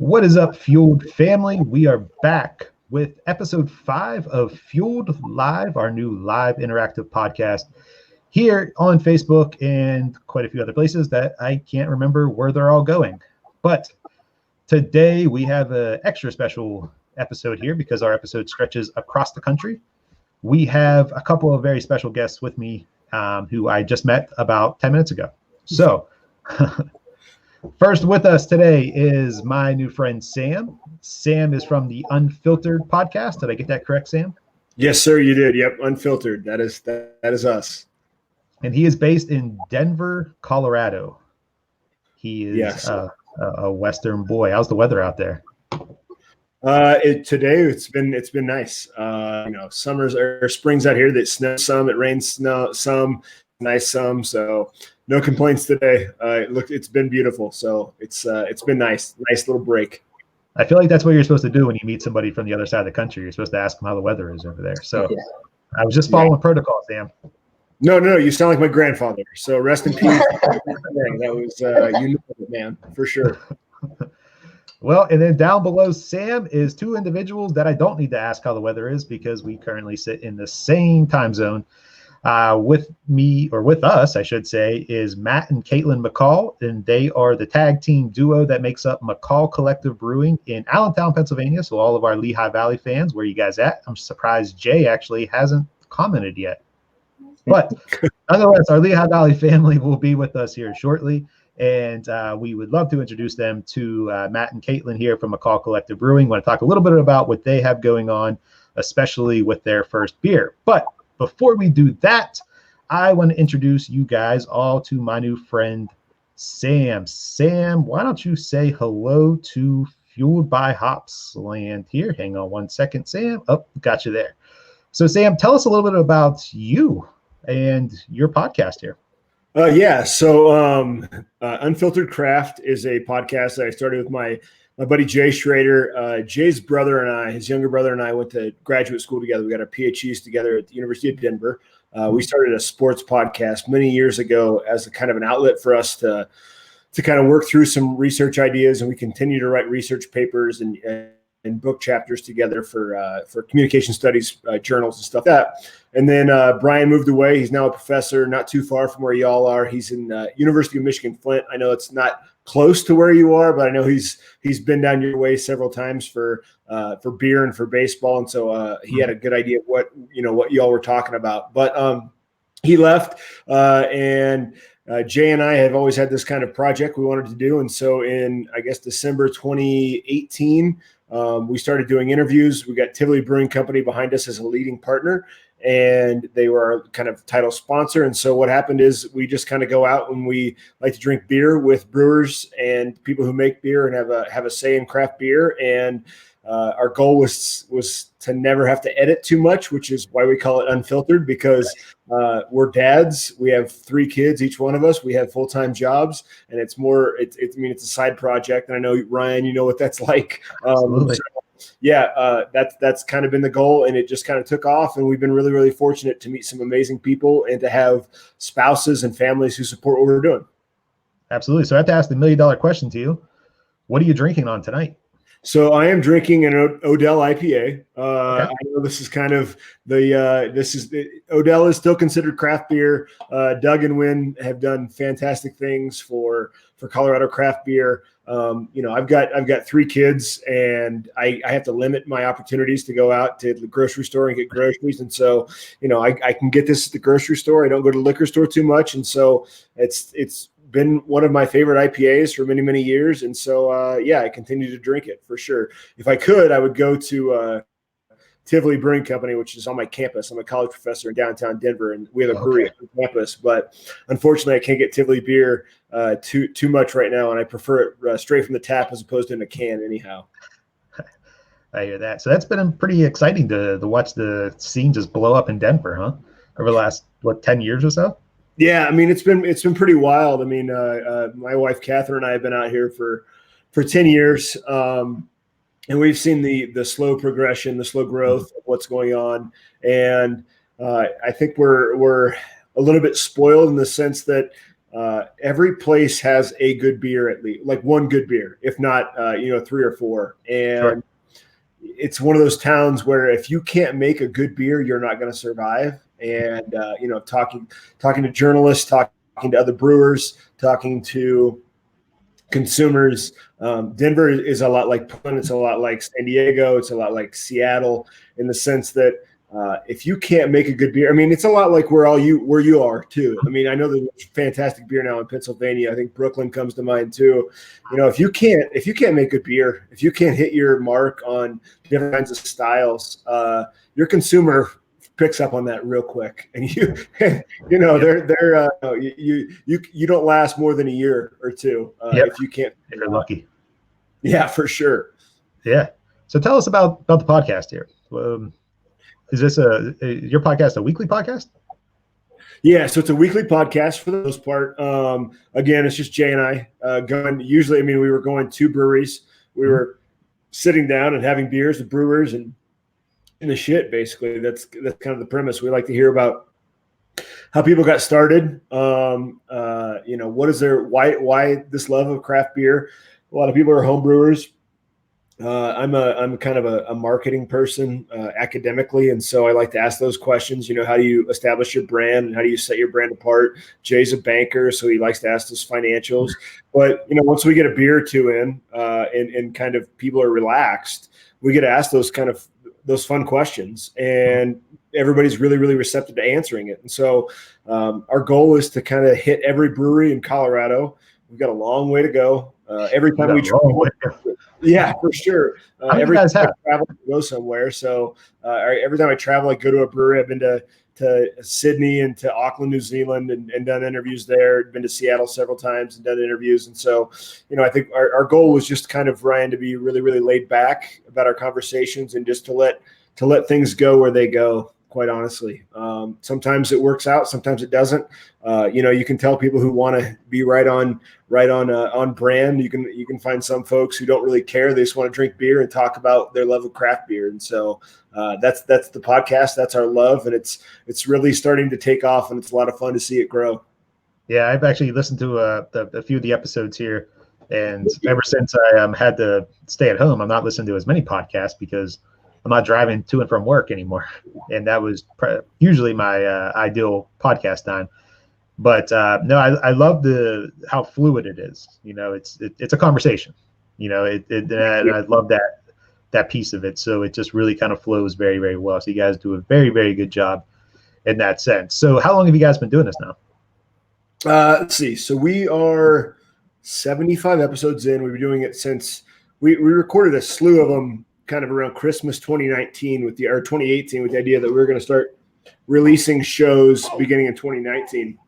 What is up, Fueled family? We are back with episode 5 of Fueled Live, our new live interactive podcast here on Facebook and quite a few other places that I can't remember where they're all going. But today we have an extra special episode here because our episode stretches across the country. We have a couple of very special guests with me who I just met about 10 minutes ago. So first with us today is my new friend, Sam. Sam is from the Unfiltered podcast. Did I get that correct, Sam? Yes, sir, you did. Yep, Unfiltered. That is us. And he is based in Denver, Colorado. He is a Western boy. How's the weather out there? Today it's been nice. Summers or springs out here that snows some, it rains some, nice some. So no complaints today. It's been beautiful. So it's been nice little break. I feel like that's what you're supposed to do when you meet somebody from the other side of the country. You're supposed to ask them how the weather is over there. So I was just following protocol, Sam. No, you sound like my grandfather. So rest in peace. That was you know it, man, for sure. Well, and then down below Sam is two individuals that I don't need to ask how the weather is because we currently sit in the same time zone. With us, I should say, is Matt and Caitlin McCall, and they are the tag team duo that makes up McCall Collective Brewing in Allentown, Pennsylvania. So all of our Lehigh Valley fans, where you guys at? I'm surprised Jay actually hasn't commented yet. But otherwise, our Lehigh Valley family will be with us here shortly. And we would love to introduce them to Matt and Caitlin here from McCall Collective Brewing. Want to talk a little bit about what they have going on, especially with their first beer. But before we do that, I want to introduce you guys all to my new friend, Sam. Sam, why don't you say hello to Fueled by Hops land here? Hang on one second, Sam. Oh, got you there. So, Sam, tell us a little bit about you and your podcast here. So Unfiltered Craft is a podcast that I started with my buddy Jay Schrader. Jay's brother and I, his younger brother and I, went to graduate school together. We got our PhDs together at the University of Denver. We started a sports podcast many years ago as a kind of an outlet for us to kind of work through some research ideas, and we continue to write research papers and book chapters together for communication studies journals and stuff like that. And then Brian moved away. He's now a professor not too far from where y'all are. He's in University of Michigan Flint. I know it's not close to where you are, but I know he's been down your way several times for beer and for baseball. And so he had a good idea of what y'all were talking about. But he left, and Jay and I have always had this kind of project we wanted to do. And so in, I guess, December 2018, we started doing interviews. We got Tivoli Brewing Company behind us as a leading partner, and they were our kind of title sponsor. And so what happened is we just kind of go out and we like to drink beer with brewers and people who make beer and have a say in craft beer. And our goal was to never have to edit too much, which is why we call it Unfiltered, because we're dads. We have 3 kids, each one of us. We have full-time jobs, and it's a side project. And I know, Ryan, you know what that's like. That's kind of been the goal, and it just kind of took off. And we've been really, really fortunate to meet some amazing people and to have spouses and families who support what we're doing. Absolutely. So I have to ask the $1 million question to you. What are you drinking on tonight? So I am drinking an Odell IPA. Okay. I know this is kind of Odell is still considered craft beer. Doug and Wynn have done fantastic things for Colorado craft beer. I've got 3 kids, and I have to limit my opportunities to go out to the grocery store and get groceries. And so, I can get this at the grocery store. I don't go to the liquor store too much. And so it's been one of my favorite IPAs for many, many years. And so, I continue to drink it for sure. If I could, I would go to Tivoli Brewing Company, which is on my campus. I'm a college professor in downtown Denver, and we have a brewery on campus. But unfortunately, I can't get Tivoli beer too much right now, and I prefer it straight from the tap as opposed to in a can anyhow. I hear that. So that's been pretty exciting to watch the scene just blow up in Denver, huh? Over the last, 10 years or so? Yeah, I mean, it's been pretty wild. I mean, my wife Catherine and I have been out here for 10 years, and we've seen the slow progression, the slow growth of what's going on. And I think we're a little bit spoiled in the sense that every place has a good beer, at least like one good beer, if not, 3 or 4. And Sure. it's one of those towns where if you can't make a good beer, you're not going to survive. And, talking to journalists, talking to other brewers, talking to consumers, Denver is a lot like Portland. It's a lot like San Diego. It's a lot like Seattle in the sense that if you can't make a good beer, I mean, it's a lot like where you are too. I mean, I know there's fantastic beer now in Pennsylvania. I think Brooklyn comes to mind too. If you can't make good beer, if you can't hit your mark on different kinds of styles, your consumer picks up on that real quick, and you don't last more than a year or two if you can't. If you're lucky. Yeah, for sure. Yeah. So tell us about the podcast here. Is this your podcast a weekly podcast? Yeah, so it's a weekly podcast for the most part. Again, it's just Jay and I going. Usually, I mean, we were going to breweries. We were sitting down and having beers with brewers and the shit. Basically, that's kind of the premise. We like to hear about how people got started. What is why this love of craft beer? A lot of people are home brewers. I'm kind of a marketing person academically, and so I like to ask those questions. How do you establish your brand and how do you set your brand apart? Jay's a banker, so he likes to ask those financials. But once we get a beer or two in, and kind of people are relaxed, we get to ask those fun questions, and everybody's really, really receptive to answering it. And so our goal is to kind of hit every brewery in Colorado. We've got a long way to go. Every time we travel, yeah, for sure. Every time I travel, I go somewhere. So every time I travel, I go to a brewery. I've been to Sydney and to Auckland, New Zealand, and done interviews there. Been to Seattle several times and done interviews. And so, I think our goal was just kind of, Ryan, to be really, really laid back about our conversations and just to let things go where they go. Quite honestly, sometimes it works out, sometimes it doesn't. You can tell people who want to be right on brand. You can find some folks who don't really care; they just want to drink beer and talk about their love of craft beer. And so that's the podcast. That's our love, and it's really starting to take off, and it's a lot of fun to see it grow. Yeah, I've actually listened to a few of the episodes here, and ever since I had to stay at home, I'm not listening to as many podcasts because I'm not driving to and from work anymore. And that was usually my ideal podcast time. But no, I love how fluid it is. It's a conversation, and I love that piece of it. So it just really kind of flows very, very well. So you guys do a very, very good job in that sense. So how long have you guys been doing this now? Let's see. So we are 75 episodes in. We've been doing it since we recorded a slew of them kind of around Christmas 2018 with the idea that we were going to start releasing shows beginning in 2019.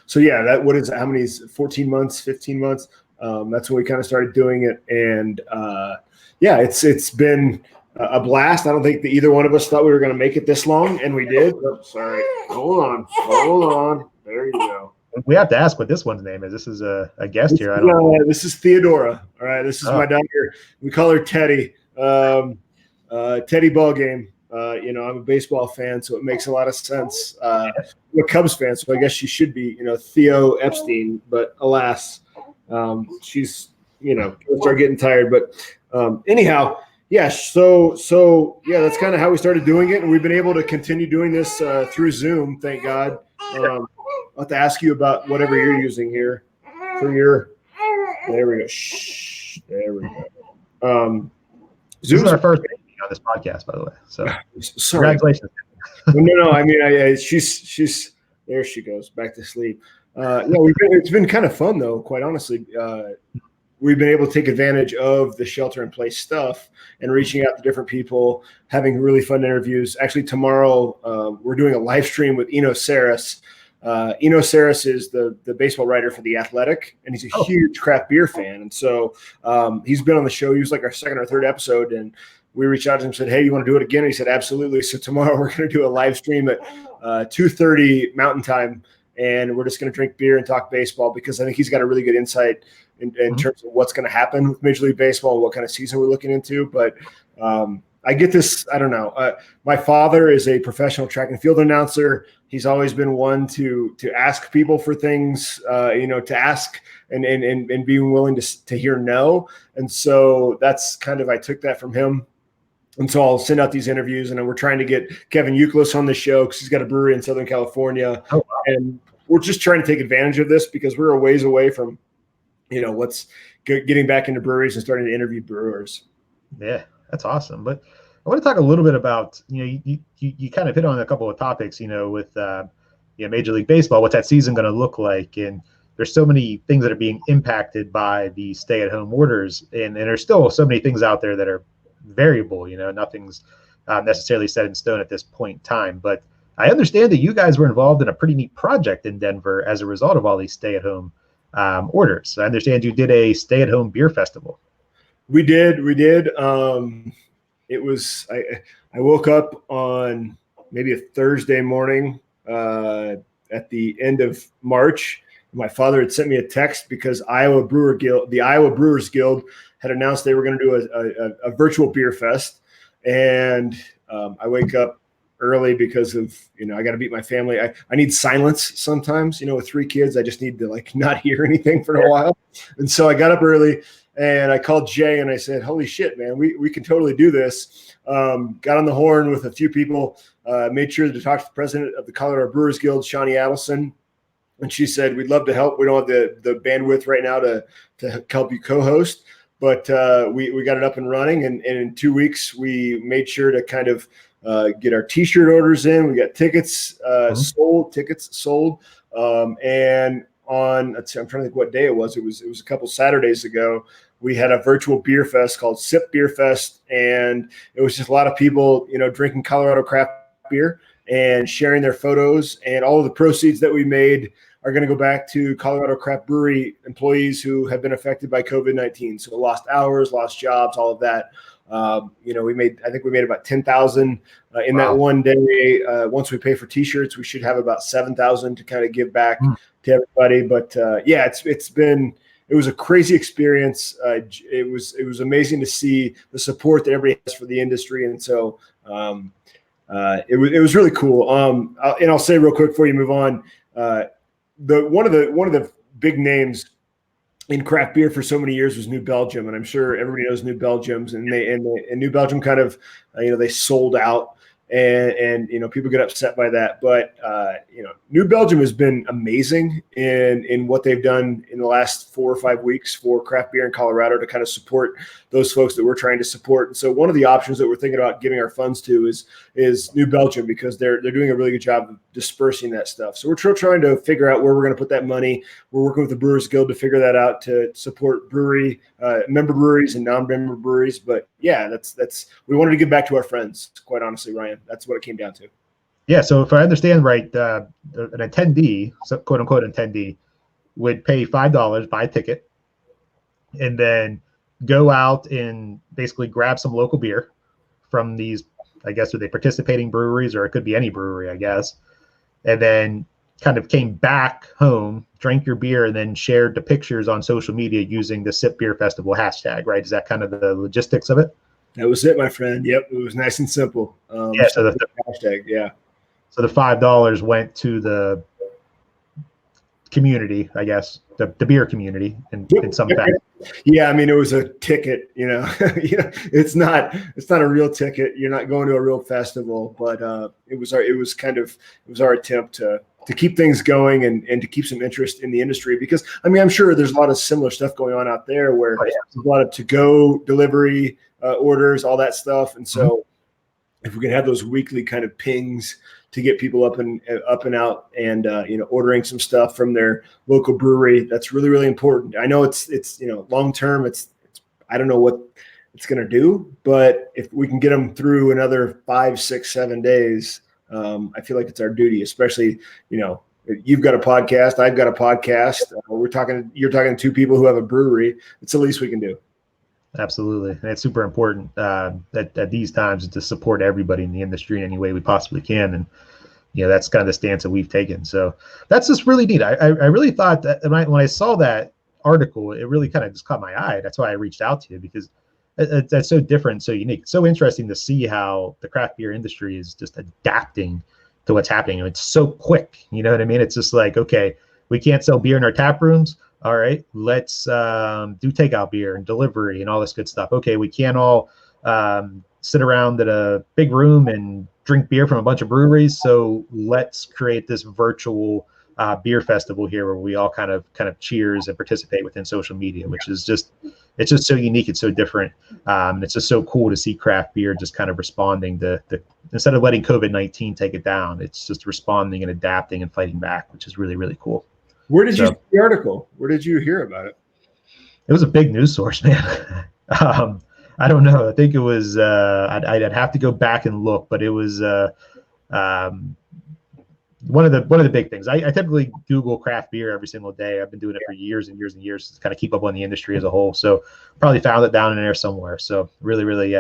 So yeah, how many is 14 months, 15 months? That's when we kind of started doing it. And yeah, it's been a blast. I don't think that either one of us thought we were going to make it this long, and we did. Oh, sorry. Hold on. There you go. We have to ask what this one's name is. This is a guest here. This is Theodora. All right. This is my daughter. We call her Teddy. Teddy Ballgame. I'm a baseball fan, so it makes a lot of sense. I'm a Cubs fan, so I guess she should be, Theo Epstein. But alas, she's, start getting tired. But anyhow, yeah. So yeah, that's kind of how we started doing it, and we've been able to continue doing this through Zoom. Thank God. I'll have to ask you about whatever you're using here for your. There we go. Shh. There we go. This is our first meeting on this podcast, by the way. So sorry. Congratulations. No. I mean, she's there. She goes back to sleep. It's been kind of fun though. Quite honestly, we've been able to take advantage of the shelter-in-place stuff and reaching out to different people, having really fun interviews. Actually, tomorrow we're doing a live stream with Eno Saris. Eno Saris is the baseball writer for The Athletic, and he's a huge craft beer fan. And so he's been on the show. He was like our second or third episode, and we reached out to him and said, hey, you want to do it again? And he said, absolutely. So tomorrow we're going to do a live stream at 2:30 Mountain Time, and we're just going to drink beer and talk baseball because I think he's got a really good insight in terms of what's going to happen with Major League Baseball and what kind of season we're looking into. But I get this. I don't know. My father is a professional track and field announcer. He's always been one to ask people for things, to ask and being willing to hear no. And so that's kind of, I took that from him. And so I'll send out these interviews, and we're trying to get Kevin Euclid on the show because he's got a brewery in Southern California. Oh, wow. And we're just trying to take advantage of this because we're a ways away from, what's getting back into breweries and starting to interview brewers. Yeah, that's awesome. But I want to talk a little bit about, you kind of hit on a couple of topics, with Major League Baseball, what's that season going to look like? And there's so many things that are being impacted by the stay-at-home orders. And there's still so many things out there that are variable, nothing's necessarily set in stone at this point in time. But I understand that you guys were involved in a pretty neat project in Denver as a result of all these stay-at-home orders. So I understand you did a stay-at-home beer festival. We did. It was, I woke up on maybe a Thursday morning at the end of March. My father had sent me a text because the Iowa Brewers Guild had announced they were going to do a virtual beer fest. And I wake up early because of, I got to beat my family. I need silence sometimes, with 3 kids. I just need to not hear anything for a while. And so I got up early and I called Jay and I said, holy shit, man, we can totally do this. Got on the horn with a few people, made sure to talk to the president of the Colorado Brewers Guild, Shawnee Adelson. And she said, we'd love to help. We don't have the bandwidth right now to help you co-host, but we got it up and running. And in 2 weeks, we made sure to kind of get our T-shirt orders in. We got tickets sold. And on, I'm trying to think what day it was. It was a couple Saturdays ago. We had a virtual beer fest called Sip Beer Fest, and it was just a lot of people, drinking Colorado craft beer and sharing their photos. And all of the proceeds that we made are going to go back to Colorado Craft Brewery employees who have been affected by COVID-19. So lost hours, lost jobs, all of that. I think we made about 10,000 in that one day. Once we pay for T-shirts, we should have about 7,000 to kind of give back to everybody. But it was a crazy experience. It was amazing to see the support that everybody has for the industry, and so it was really cool. I'll say real quick before you move on, one of the big names in craft beer for so many years was New Belgium, and I'm sure everybody knows New Belgium's, and New Belgium kind of they sold out, and people get upset by that, but New Belgium has been amazing in what they've done in the last 4 or 5 weeks for craft beer in Colorado to kind of support those folks that we're trying to support. And so one of the options that we're thinking about giving our funds to is New Belgium, because they're doing a really good job of dispersing that stuff. So we're trying to figure out where we're going to put that money. We're working with the Brewers Guild to figure that out, to support member breweries and non-member breweries. But yeah, that's we wanted to give back to our friends, quite honestly, Ryan. That's what it came down to. Yeah, so if I understand right, an attendee, so quote unquote attendee, would pay $5, buy a ticket, and then go out and basically grab some local beer from these, I guess, are they participating breweries, or it could be any brewery, I guess, and then kind of came back home, drank your beer, and then shared the pictures on social media using the Sip Beer Festival hashtag, right? Is that kind of the logistics of it? That was it, my friend. Yep, it was nice and simple. So the hashtag, yeah. So the $5 went to the community, I guess, the beer community in some fashion. Yeah, I mean, it was a ticket, it's not a real ticket. You're not going to a real festival, but it was our attempt to keep things going and to keep some interest in the industry, because I'm sure there's a lot of similar stuff going on out there where there's a lot of to-go delivery orders, all that stuff. And so if we can have those weekly kind of pings to get people up and out and ordering some stuff from their local brewery, that's really, really important. I know it's long term, it's I don't know what it's going to do, but if we can get them through another 5, 6, 7 days, I feel like it's our duty, especially you've got a podcast, I've got a podcast, you're talking to 2 people who have a brewery. It's the least we can do. Absolutely. And it's super important at these times to support everybody in the industry in any way we possibly can. And, that's kind of the stance that we've taken. So that's just really neat. I really thought that when I saw that article, it really kind of just caught my eye. That's why I reached out to you, because that's so different, so unique. It's so interesting to see how the craft beer industry is just adapting to what's happening. It's so quick. You know what I mean? It's just like, okay, we can't sell beer in our tap rooms. All right, let's do takeout beer and delivery and all this good stuff. Okay, we can't all sit around at a big room and drink beer from a bunch of breweries. So let's create this virtual beer festival here where we all kind of cheers and participate within social media, which is it's just so unique. It's so different. It's just so cool to see craft beer just kind of responding to instead of letting COVID-19 take it down, it's just responding and adapting and fighting back, which is really, really cool. Where did you see the article? Where did you hear about it? It was a big news source, man. I don't know. I think it was. I'd have to go back and look, but it was one of the big things. I typically Google craft beer every single day. I've been doing it for years and years and years to kind of keep up on the industry as a whole. So probably found it down in there somewhere. So really, really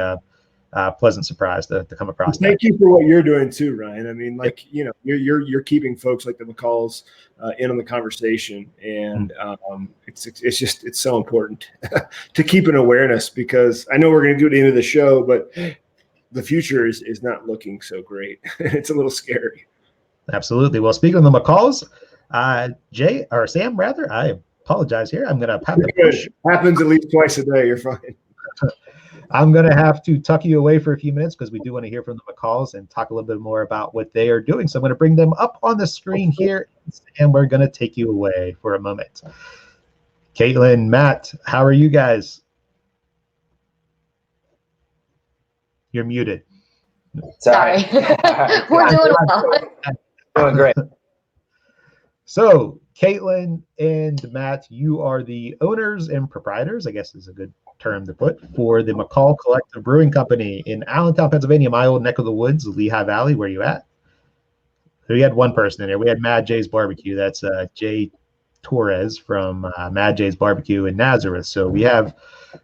pleasant surprise to come across. Thank you for what you're doing too, Ryan. I mean, like, you know, you're keeping folks like the McCalls in on the conversation, and it's so important to keep an awareness, because I know we're going to do it at the end of the show, but the future is not looking so great. It's a little scary. Absolutely. Well, speaking of the McCalls, Jay or Sam, rather, I apologize here. I'm going to have to push. Happens at least twice a day. You're fine. I'm going to have to tuck you away for a few minutes because we do want to hear from the McCalls and talk a little bit more about what they are doing. So I'm going to bring them up on the screen here, and we're going to take you away for a moment. Caitlin, Matt, how are you guys? You're muted. Sorry. We're doing well. Doing great. So, Caitlin and Matt, you are the owners and proprietors, I guess is a good term to put, for the McCall Collective Brewing Company in Allentown, Pennsylvania, my old neck of the woods, Lehigh Valley. Where you at? We had one person in there. We had Mad Jay's Barbecue. That's Jay Torres from Mad Jay's Barbecue in Nazareth. So we have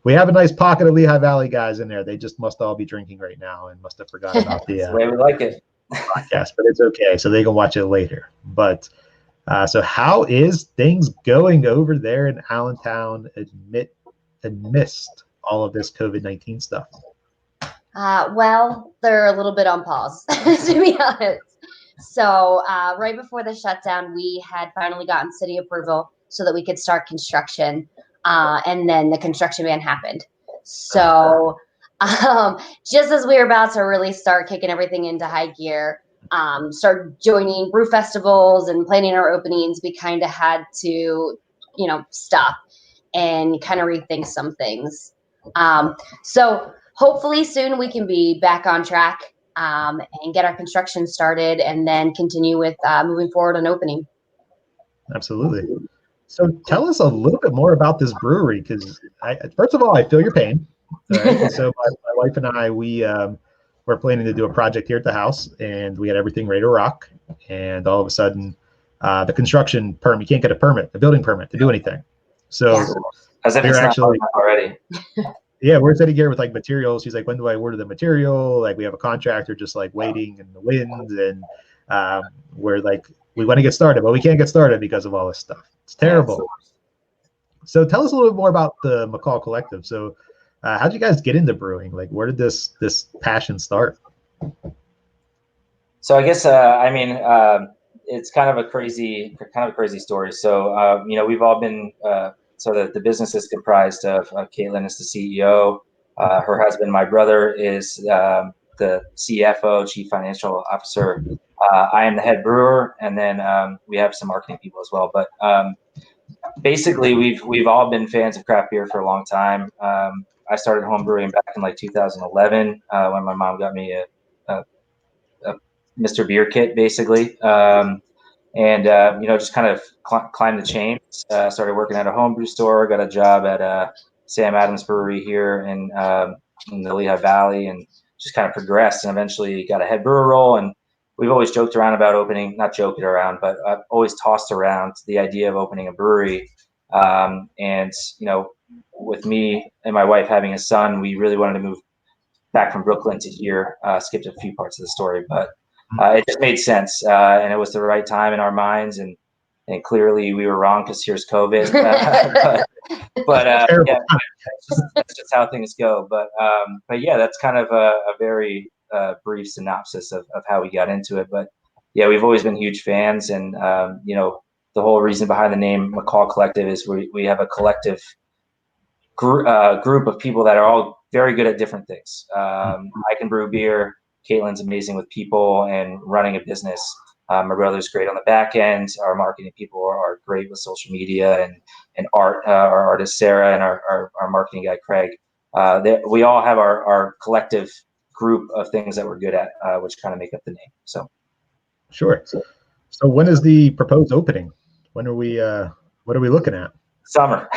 a nice pocket of Lehigh Valley guys in there. They just must all be drinking right now and must have forgotten about the way we like it podcast, but it's okay. So they can watch it later. But so how is things going over there in Allentown amidst all of this COVID-19 stuff? Well, they're a little bit on pause, to be honest. So right before the shutdown, we had finally gotten city approval so that we could start construction. And then the construction ban happened. So just as we were about to really start kicking everything into high gear, start joining brew festivals and planning our openings, we kind of had to, stop and kind of rethink some things. So hopefully soon we can be back on track and get our construction started and then continue with moving forward on opening. Absolutely. So tell us a little bit more about this brewery, because first of all, I feel your pain. All right? So my wife and I, we're planning to do a project here at the house, and we had everything ready to rock. And all of a sudden, the construction permit, you can't get a permit, the building permit to do anything. So as if it's actually not already. Yeah, we're sitting here with like materials. She's like, when do I order the material? Like we have a contractor just like waiting in the wind, and we're like, we want to get started, but we can't get started because of all this stuff. It's terrible. So tell us a little bit more about the McCall Collective. So how'd you guys get into brewing? Like, where did this passion start? So I guess it's kind of a crazy story. So we've all been so the business is comprised of Caitlin is the CEO, her husband, my brother is the CFO, Chief Financial Officer. I am the head brewer, and then we have some marketing people as well. But basically, we've all been fans of craft beer for a long time. I started home brewing back in like 2011 when my mom got me a Mr. Beer kit, basically, just kind of climbed the chain. Started working at a homebrew store, got a job at Sam Adams Brewery here in the Lehigh Valley, and just kind of progressed, and eventually got a head brewer role. And we've always joked around about opening, not joking around, but I've always tossed around the idea of opening a brewery. With me and my wife having a son, we really wanted to move back from Brooklyn to here. Skipped a few parts of the story, but it just made sense, and it was the right time in our minds. And and clearly we were wrong because here's COVID. but that's just how things go. But yeah, that's kind of a very brief synopsis of how we got into it. But yeah, we've always been huge fans, and the whole reason behind the name McCall Collective is we have a collective group of people that are all very good at different things. I can brew beer. Caitlin's amazing with people and running a business. My brother's great on the back end. Our marketing people are great with social media and art. Our artist Sarah and our marketing guy Craig. We all have our collective group of things that we're good at, which kind of make up the name. So, sure. So when is the proposed opening? When are we? What are we looking at? Summer.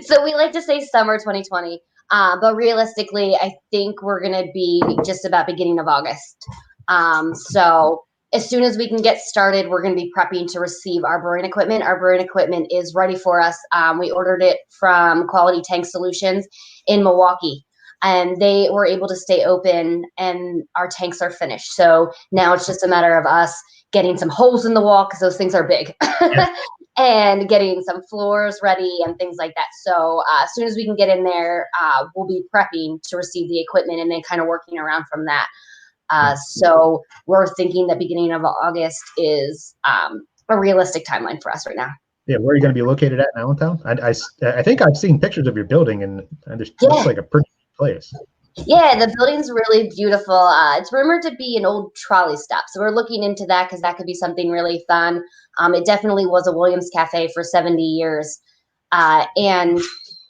So we like to say summer 2020, but realistically, I think we're going to be just about beginning of August. So as soon as we can get started, we're going to be prepping to receive our brewing equipment. Our brewing equipment is ready for us. We ordered it from Quality Tank Solutions in Milwaukee, and they were able to stay open, and our tanks are finished. So now it's just a matter of us getting some holes in the wall, because those things are big. Yeah. And getting some floors ready and things like that. So as soon as we can get in there, we'll be prepping to receive the equipment and then kind of working around from that. So we're thinking that beginning of August is a realistic timeline for us right now. Yeah, where are you going to be located at in Allentown? I think I've seen pictures of your building, and it looks like a pretty place. Yeah, the building's really beautiful. It's rumored to be an old trolley stop, so we're looking into that because that could be something really fun. It definitely was a Williams Cafe for 70 years, and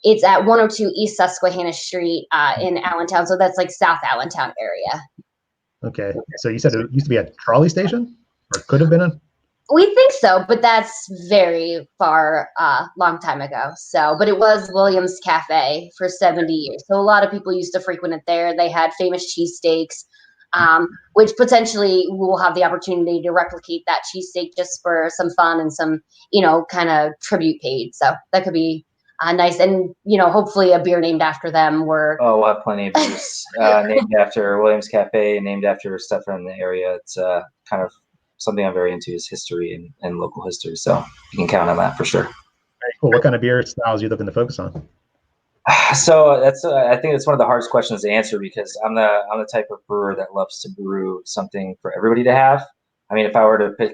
it's at 102 East Susquehanna Street in Allentown, so that's like South Allentown area. Okay, so you said it used to be a trolley station, or could have been a? We think so, but that's very far, long time ago. So, but it was Williams Cafe for 70 years. So a lot of people used to frequent it there. They had famous cheesesteaks, which potentially we'll have the opportunity to replicate that cheesesteak just for some fun and some, kind of tribute paid. So that could be nice. And, hopefully a beer named after them. We'll have plenty of beers named after Williams Cafe, named after stuff from the area. It's kind of something I'm very into is history and local history. So you can count on that for sure. Very cool. What kind of beer styles are you looking to focus on? So that's I think it's one of the hardest questions to answer, because I'm the type of brewer that loves to brew something for everybody to have. I mean, if I were to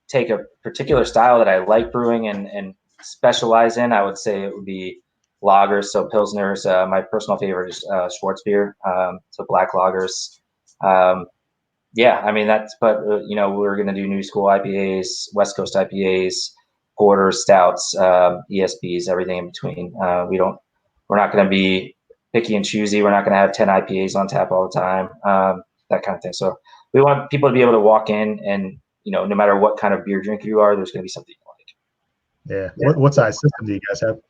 take a particular style that I like brewing and specialize in, I would say it would be lagers, so pilsners. My personal favorite is Schwarzbier, so black lagers. Yeah, I mean but we're going to do new school IPAs, West Coast IPAs, porters, stouts, ESBs, everything in between. We're not going to be picky and choosy. We're not going to have 10 IPAs on tap all the time, that kind of thing. So we want people to be able to walk in and, no matter what kind of beer drinker you are, there's going to be something you like. Yeah. What size system do you guys have?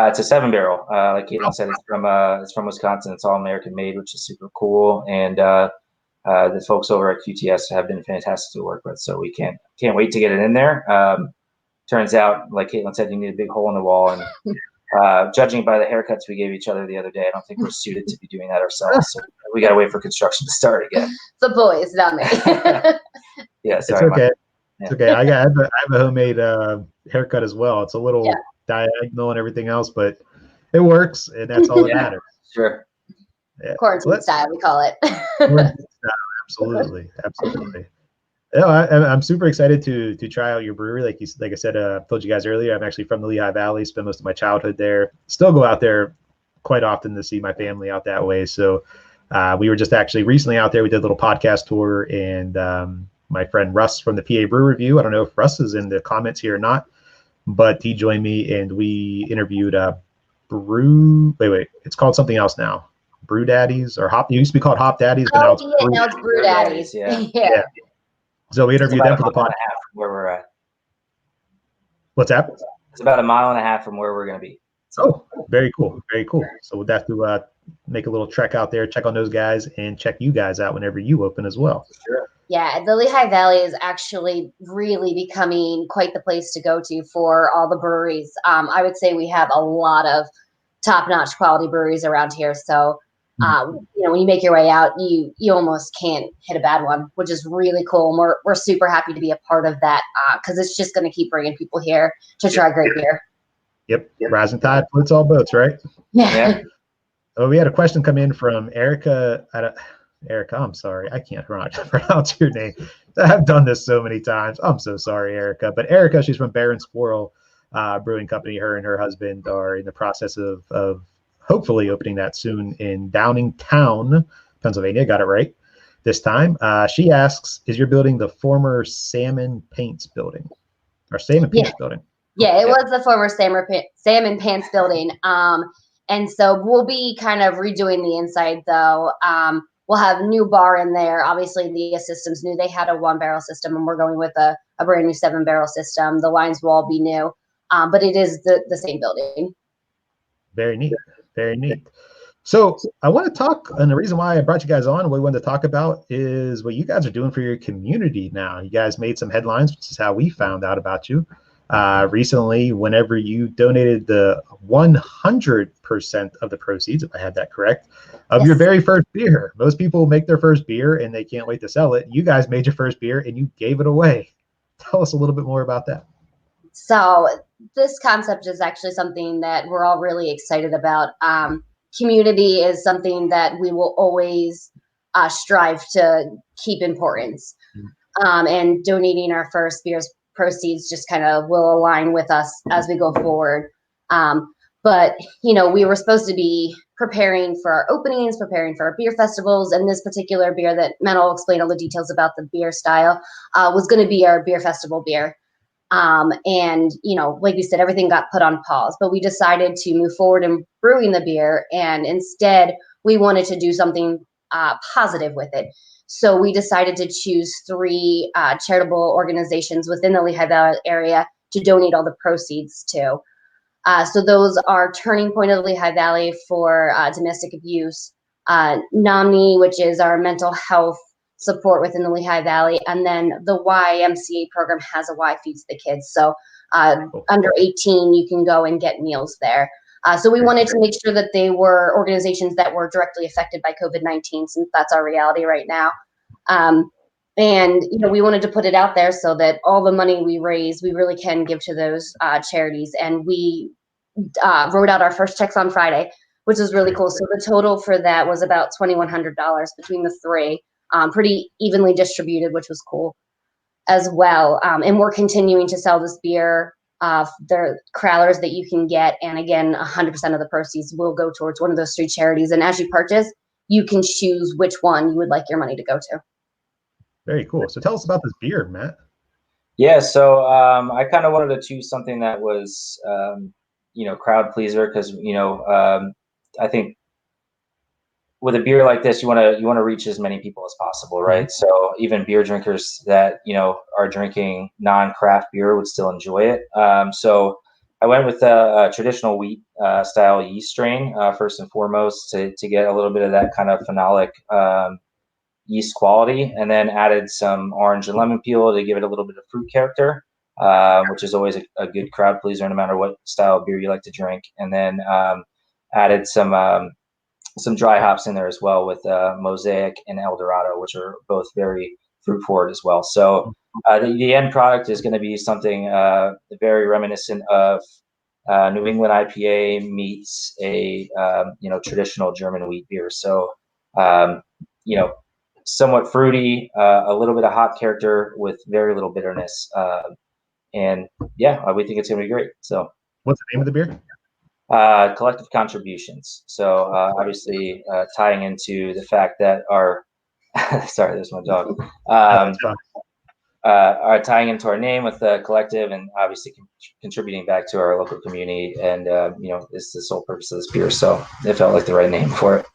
It's a 7-barrel. Like Caitlin said, it's from Wisconsin. It's all American made, which is super cool. And the folks over at QTS have been fantastic to work with. So we can't wait to get it in there. Turns out, like Caitlin said, you need a big hole in the wall. And judging by the haircuts we gave each other the other day, I don't think we're suited to be doing that ourselves. So we got to wait for construction to start again. The boys, not me. Yeah, sorry. It's okay. It's okay. I have a homemade haircut as well. It's a little diagonal and everything else, but it works, and that's all that matters. Sure. Yeah. Quarantine style, we call it. Absolutely. No, I'm super excited to try out your brewery. Like I said, told you guys earlier, I'm actually from the Lehigh Valley. Spent most of my childhood there. Still go out there quite often to see my family out that way. So we were just actually recently out there. We did a little podcast tour, and my friend Russ from the PA Brew Review. I don't know if Russ is in the comments here or not, but he joined me and we interviewed it's called something else now. Brew Daddies or Hop. It used to be called Hop Daddies, but now it's Brew Daddies. Yeah. So we interviewed them for the podcast. Where we're at. What's that? It's about 1.5 miles from where we're going to be. So. Oh, very cool. Very cool. So we'll have to make a little trek out there, check on those guys, and check you guys out whenever you open as well. Sure. Yeah, the Lehigh Valley is actually really becoming quite the place to go to for all the breweries. I would say we have a lot of top-notch quality breweries around here. So When you make your way out, you almost can't hit a bad one, which is really cool. And we're super happy to be a part of that because it's just going to keep bringing people here to try great beer. Yep. Rising tide floats all boats, right? Yeah. Oh, we had a question come in from Erica. Erica, I'm sorry. I can't pronounce your name. I've done this so many times. I'm so sorry, Erica. But Erica, she's from Bear and Squirrel Brewing Company. Her and her husband are in the process of hopefully opening that soon in Downingtown, Pennsylvania. Got it right this time. She asks, is your building the former Salmon Paints building? Or Salmon Paints building? Yeah, it was the former Salmon Pants building. And so we'll be kind of redoing the inside, though. We'll have new bar in there. Obviously, the system's new. They had a 1-barrel system, and we're going with a brand new 7-barrel system. The lines will all be new, but it is the same building. Very neat. Very neat. So I want to talk, and the reason why I brought you guys on, what we wanted to talk about is what you guys are doing for your community now. You guys made some headlines, which is how we found out about you. Recently, whenever you donated the 100% of the proceeds, if I had that correct, of your very first beer. Most people make their first beer and they can't wait to sell it. You guys made your first beer and you gave it away. Tell us a little bit more about that. So this concept is actually something that we're all really excited about. Community is something that we will always strive to keep importance. And donating our first beer's proceeds just kind of will align with us as we go forward. But, we were supposed to be preparing for our openings, preparing for our beer festivals, and this particular beer that Matt will explain all the details about the beer style was going to be our beer festival beer. And, like we said, everything got put on pause, but we decided to move forward in brewing the beer. And instead, we wanted to do something positive with it. So we decided to choose 3 charitable organizations within the Lehigh Valley area to donate all the proceeds to. So those are Turning Point of the Lehigh Valley for domestic abuse, NAMI, which is our mental health support within the Lehigh Valley, and then the YMCA program has a Y Feeds the Kids. So under 18, you can go and get meals there. So we wanted to make sure that they were organizations that were directly affected by COVID-19, since that's our reality right now. And, we wanted to put it out there so that all the money we raise, we really can give to those charities. And we wrote out our first checks on Friday, which was really cool. So the total for that was about $2,100 between the 3, pretty evenly distributed, which was cool as well. And we're continuing to sell this beer. They're crowlers that you can get. And again, 100% of the proceeds will go towards one of those 3 charities. And as you purchase, you can choose which one you would like your money to go to. Very cool. So tell us about this beer, Matt. Yeah, so I kind of wanted to choose something that was, crowd pleaser, because I think with a beer like this, you want to reach as many people as possible, right? Mm-hmm. So even beer drinkers that are drinking non-craft beer would still enjoy it. So I went with a traditional wheat style yeast strain first and foremost to get a little bit of that kind of phenolic yeast quality, and then added some orange and lemon peel to give it a little bit of fruit character, which is always a good crowd pleaser no matter what style of beer you like to drink. And then added some dry hops in there as well with Mosaic and Eldorado, which are both very fruit forward as well. So the end product is going to be something very reminiscent of New England IPA meets a traditional German wheat beer. So somewhat fruity, a little bit of hop character with very little bitterness. And we think it's going to be great. So what's the name of the beer? Collective Contributions. So obviously tying into the fact that our sorry, there's my dog. Are tying into our name with the collective, and obviously contributing back to our local community, and is the sole purpose of this beer. So it felt like the right name for it.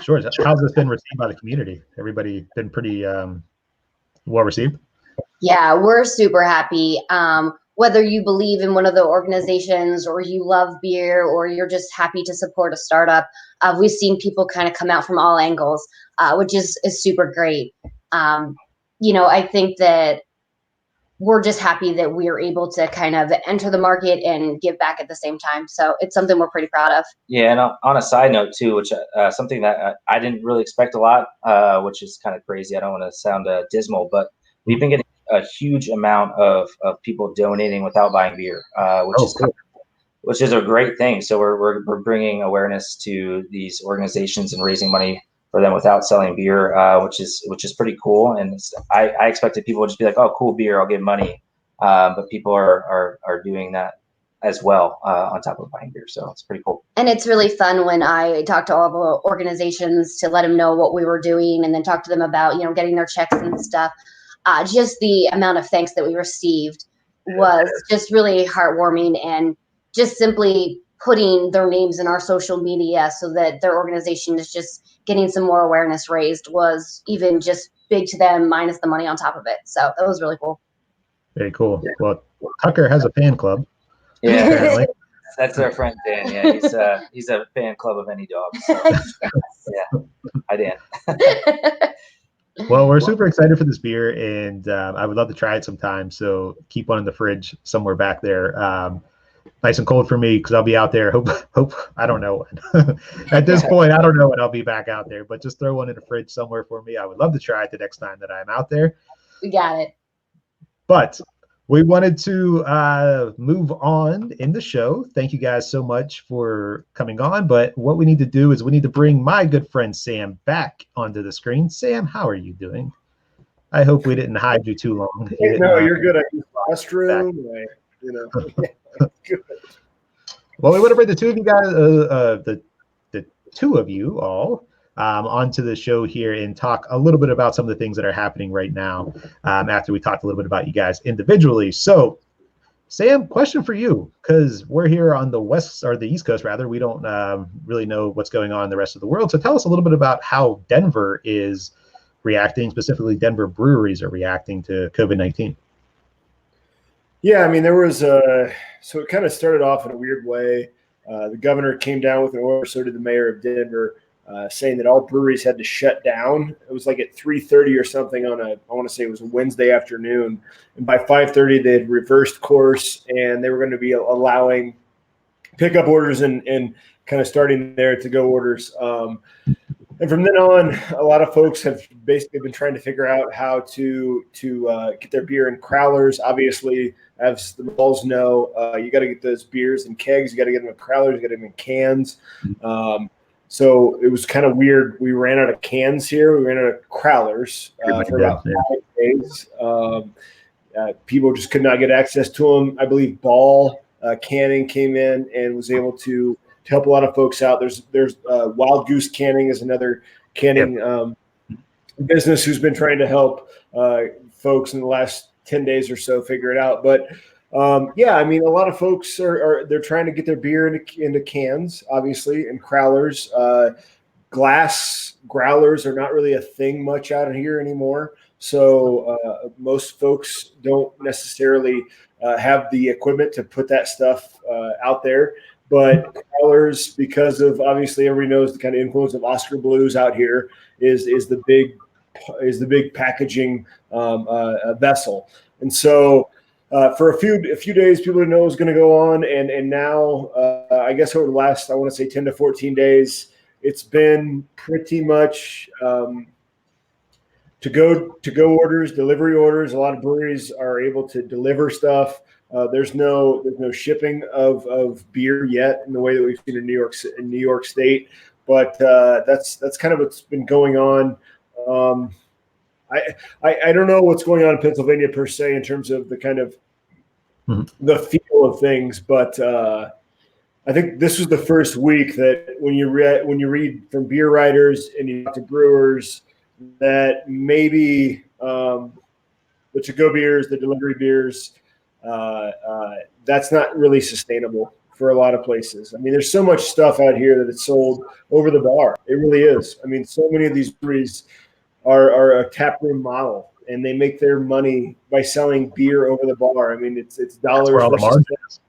Sure. How's this been received by the community? Everybody been pretty well received? Yeah, we're super happy. Whether you believe in one of the organizations, or you love beer, or you're just happy to support a startup, we've seen people kind of come out from all angles, which is super great. I think that we're just happy that we're able to kind of enter the market and give back at the same time. So it's something we're pretty proud of. Yeah, and on a side note too, which something that I didn't really expect a lot, which is kind of crazy. I don't want to sound dismal, but we've been getting a huge amount of people donating without buying beer, which is a great thing. So we're bringing awareness to these organizations and raising money for them without selling beer, which is pretty cool. And I expected people would just be like, "Oh, cool beer, I'll give money," but people are doing that as well on top of buying beer. So it's pretty cool. And it's really fun when I talk to all the organizations to let them know what we were doing, and then talk to them about, getting their checks and stuff. Just the amount of thanks that we received was just really heartwarming, and just simply putting their names in our social media so that their organization is just getting some more awareness raised was even just big to them, minus the money on top of it. So that was really cool. Very cool. Well, Tucker has a fan club. Yeah, apparently. That's our friend Dan. Yeah, he's a fan club of any dog. So. Yeah, hi Dan. Well, we're super excited for this beer, and I would love to try it sometime. So keep one in the fridge somewhere back there, nice and cold for me, because I'll be out there. Hope I don't know when. At this point, I don't know when I'll be back out there. But just throw one in the fridge somewhere for me. I would love to try it the next time that I'm out there. We got it. But we wanted to move on in the show. Thank you guys so much for coming on. But what we need to do is we need to bring my good friend Sam back onto the screen. Sam, how are you doing? I hope we didn't hide you too long. No, you're good. I use the restroom. Good. Well, we want to bring the two of you guys, the two of you all, onto the show here and talk a little bit about some of the things that are happening right now, after we talked a little bit about you guys individually. So, Sam, question for you, because we're here on the west, or the East Coast rather. We don't really know what's going on in the rest of the world. So tell us a little bit about how Denver is reacting, specifically Denver breweries are reacting to COVID-19. Yeah, I mean, there was so it kind of started off in a weird way. The governor came down with an order, so did the mayor of Denver, saying that all breweries had to shut down. It was like at 3:30 or something on I want to say it was a Wednesday afternoon. And by 5:30, they had reversed course, and they were going to be allowing pickup orders and kind of starting there to go orders. And from then on, a lot of folks have basically been trying to figure out how to get their beer in crowlers. Obviously, as the McCalls know, you got to get those beers in kegs. You got to get them in crowlers. You got to get them in cans. So it was kind of weird. We ran out of cans here. We ran out of crowlers for about 5 days. People just could not get access to them. I believe Ball Canning came in and was able to help a lot of folks out. There's Wild Goose Canning is another canning business who's been trying to help folks in the last 10 days or so figure it out. But yeah, I mean, a lot of folks they're trying to get their beer into cans, obviously, and crowlers. Glass growlers are not really a thing much out of here anymore. So most folks don't necessarily have the equipment to put that stuff out there. But crowlers, because of obviously everybody knows the kind of influence of Oscar Blues out here, is the big packaging vessel. And so for a few days, people didn't know what was going to go on, and now I guess over the last, I want to say 10 to 14 days, it's been pretty much to go orders, delivery orders. A lot of breweries are able to deliver stuff. There's no shipping of beer yet in the way that we've seen in New York State, but that's kind of what's been going on. I don't know what's going on in Pennsylvania per se in terms of the kind of the feel of things, but I think this was the first week that when you read from beer writers and you talk to brewers that maybe the to-go beers, the delivery beers, that's not really sustainable for a lot of places. I mean, there's so much stuff out here that it's sold over the bar. It really is. I mean, so many of these breweries are a taproom model, and they make their money by selling beer over the bar. I mean, it's dollars versus cents.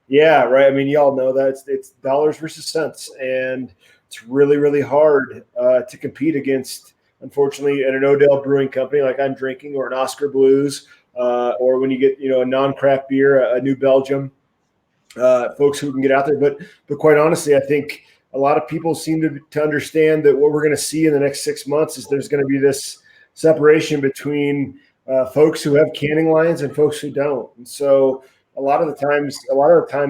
Yeah, right. I mean, y'all know that it's dollars versus cents, and it's really, really hard to compete against, unfortunately, at an Odell Brewing Company like I'm drinking, or an Oscar Blues. or when you get, a non-craft beer, a New Belgium, folks who can get out there. But quite honestly, I think a lot of people seem to understand that what we're going to see in the next 6 months is there's going to be this separation between folks who have canning lines and folks who don't. And so a lot of the time